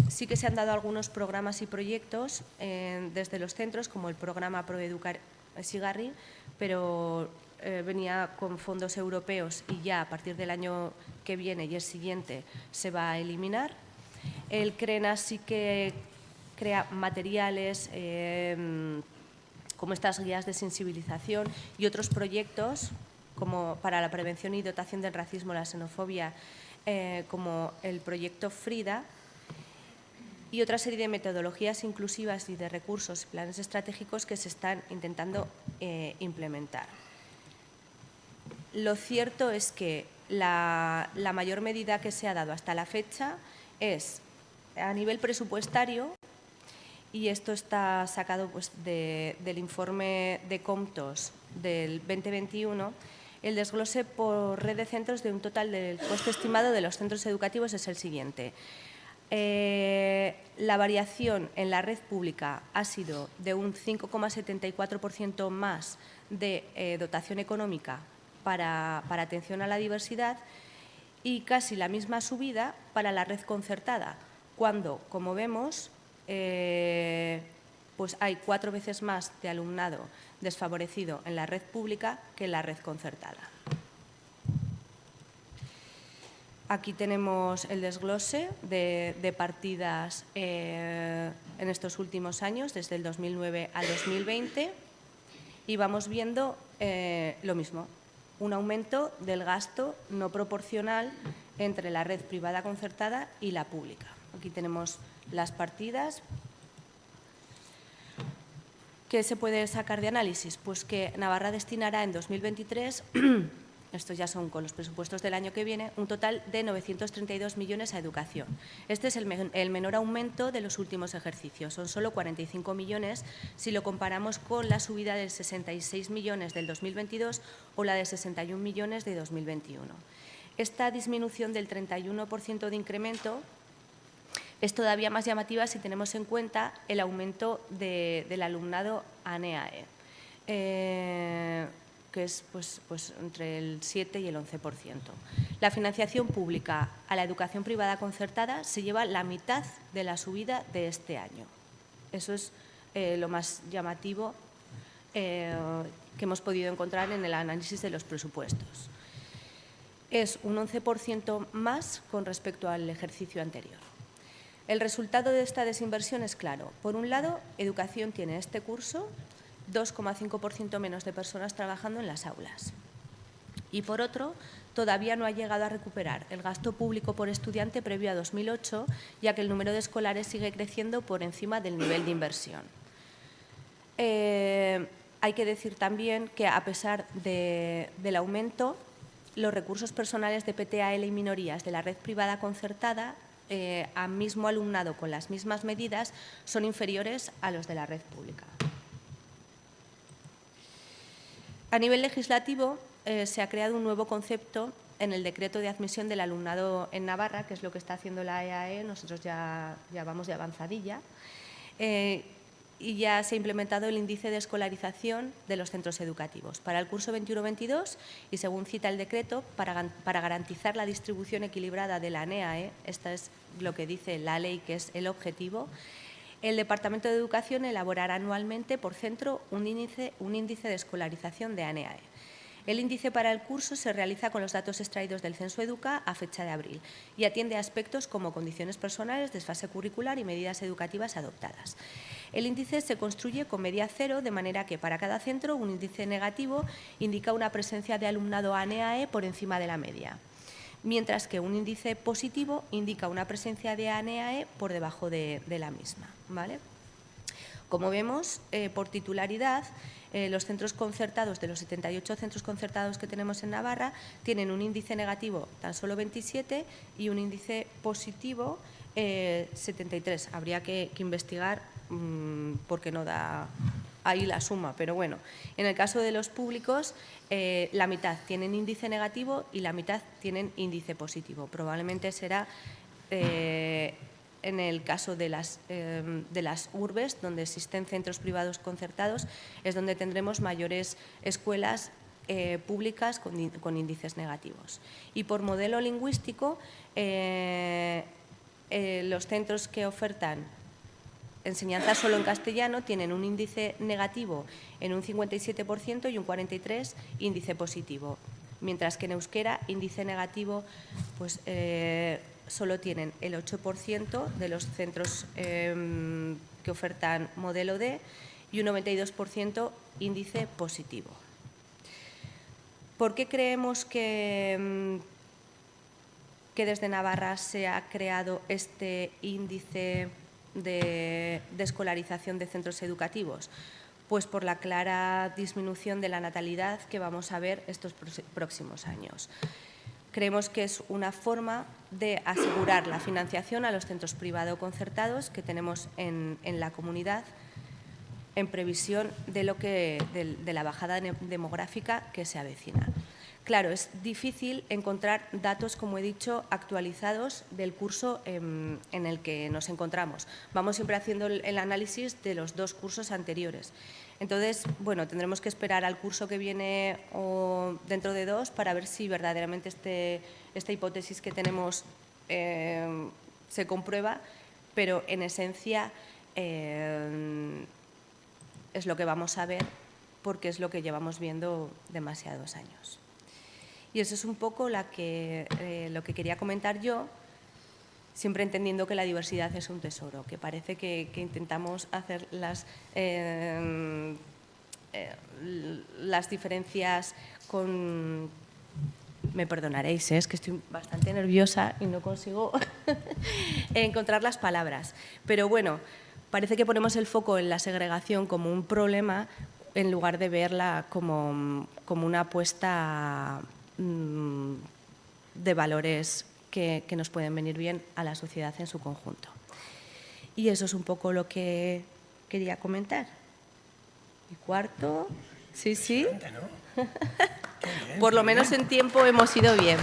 Sí que se han dado algunos programas y proyectos desde los centros, como el programa ProEducar Sigarri, pero venía con fondos europeos y ya a partir del año que viene y el siguiente se va a eliminar. El CRENA sí que crea materiales como estas guías de sensibilización y otros proyectos como para la prevención y dotación del racismo, la xenofobia, como el proyecto Frida, y otra serie de metodologías inclusivas y de recursos y planes estratégicos que se están intentando implementar. Lo cierto es que la mayor medida que se ha dado hasta la fecha es a nivel presupuestario, y esto está sacado pues, del informe de Comptos del 2021, el desglose por red de centros de un total del coste estimado de los centros educativos es el siguiente. La variación en la red pública ha sido de un 5,74% más de dotación económica para atención a la diversidad y casi la misma subida para la red concertada, cuando, como vemos, pues hay 4 veces más de alumnado desfavorecido en la red pública que en la red concertada. Aquí tenemos el desglose de partidas en estos últimos años, desde el 2009 al 2020, y vamos viendo lo mismo, un aumento del gasto no proporcional entre la red privada concertada y la pública. Aquí tenemos las partidas. ¿Qué se puede sacar de análisis? Pues que Navarra destinará en 2023, estos ya son con los presupuestos del año que viene, un total de 932 millones a educación. Este es el menor aumento de los últimos ejercicios, son solo 45 millones si lo comparamos con la subida de 66 millones del 2022 o la de 61 millones de 2021. Esta disminución del 31% de incremento es todavía más llamativa si tenemos en cuenta el aumento del alumnado ANEAE, que es pues, entre el 7 y el 11%. La financiación pública a la educación privada concertada se lleva la mitad de la subida de este año. Eso es lo más llamativo que hemos podido encontrar en el análisis de los presupuestos. Es un 11% más con respecto al ejercicio anterior. El resultado de esta desinversión es claro. Por un lado, educación tiene este curso 2,5% menos de personas trabajando en las aulas. Y por otro, todavía no ha llegado a recuperar el gasto público por estudiante previo a 2008, ya que el número de escolares sigue creciendo por encima del nivel de inversión. Hay que decir también que, a pesar del aumento, los recursos personales de PTAL y minorías de la red privada concertada a mismo alumnado con las mismas medidas son inferiores a los de la red pública. A nivel legislativo se ha creado un nuevo concepto en el decreto de admisión del alumnado en Navarra, que es lo que está haciendo la EAE, nosotros ya vamos de avanzadilla, Y ya se ha implementado el índice de escolarización de los centros educativos para el curso 21-22 y, según cita el decreto, para garantizar la distribución equilibrada de la NEAE, esto es lo que dice la ley, que es el objetivo, el Departamento de Educación elaborará anualmente por centro un índice de escolarización de ANEAE. El índice para el curso se realiza con los datos extraídos del Censo Educa a fecha de abril y atiende a aspectos como condiciones personales, desfase curricular y medidas educativas adoptadas. El índice se construye con media cero, de manera que para cada centro un índice negativo indica una presencia de alumnado ANEAE por encima de la media, mientras que un índice positivo indica una presencia de ANEAE por debajo de la misma, ¿vale? Como vemos, por titularidad, los centros concertados, de los 78 centros concertados que tenemos en Navarra, tienen un índice negativo tan solo 27 y un índice positivo 73. Habría que investigar porque no da ahí la suma, pero bueno, en el caso de los públicos, la mitad tienen índice negativo y la mitad tienen índice positivo. Probablemente será en el caso de las urbes, donde existen centros privados concertados, es donde tendremos mayores escuelas públicas con índices negativos. Y por modelo lingüístico, los centros que ofertan enseñanza solo en castellano tienen un índice negativo en un 57% y un 43% índice positivo, mientras que en euskera índice negativo pues, solo tienen el 8% de los centros que ofertan modelo D y un 92% índice positivo. ¿Por qué creemos que desde Navarra se ha creado este índice de escolarización de centros educativos? Pues por la clara disminución de la natalidad que vamos a ver estos próximos años. Creemos que es una forma de asegurar la financiación a los centros privado concertados que tenemos en la comunidad en previsión de la bajada demográfica que se avecina. Claro, es difícil encontrar datos, como he dicho, actualizados del curso en el que nos encontramos. Vamos siempre haciendo el análisis de los dos cursos anteriores. Entonces, bueno, tendremos que esperar al curso que viene o dentro de 2 para ver si verdaderamente esta hipótesis que tenemos se comprueba, pero en esencia es lo que vamos a ver porque es lo que llevamos viendo demasiados años. Y eso es un poco lo que quería comentar yo, siempre entendiendo que la diversidad es un tesoro, que parece que intentamos hacer las diferencias con… Me perdonaréis, es que estoy bastante nerviosa y no consigo encontrar las palabras. Pero bueno, parece que ponemos el foco en la segregación como un problema en lugar de verla como una apuesta de valores que nos pueden venir bien a la sociedad en su conjunto. Y eso es un poco lo que quería comentar. Y cuarto, sí. ¿No? Por lo menos en tiempo hemos ido bien.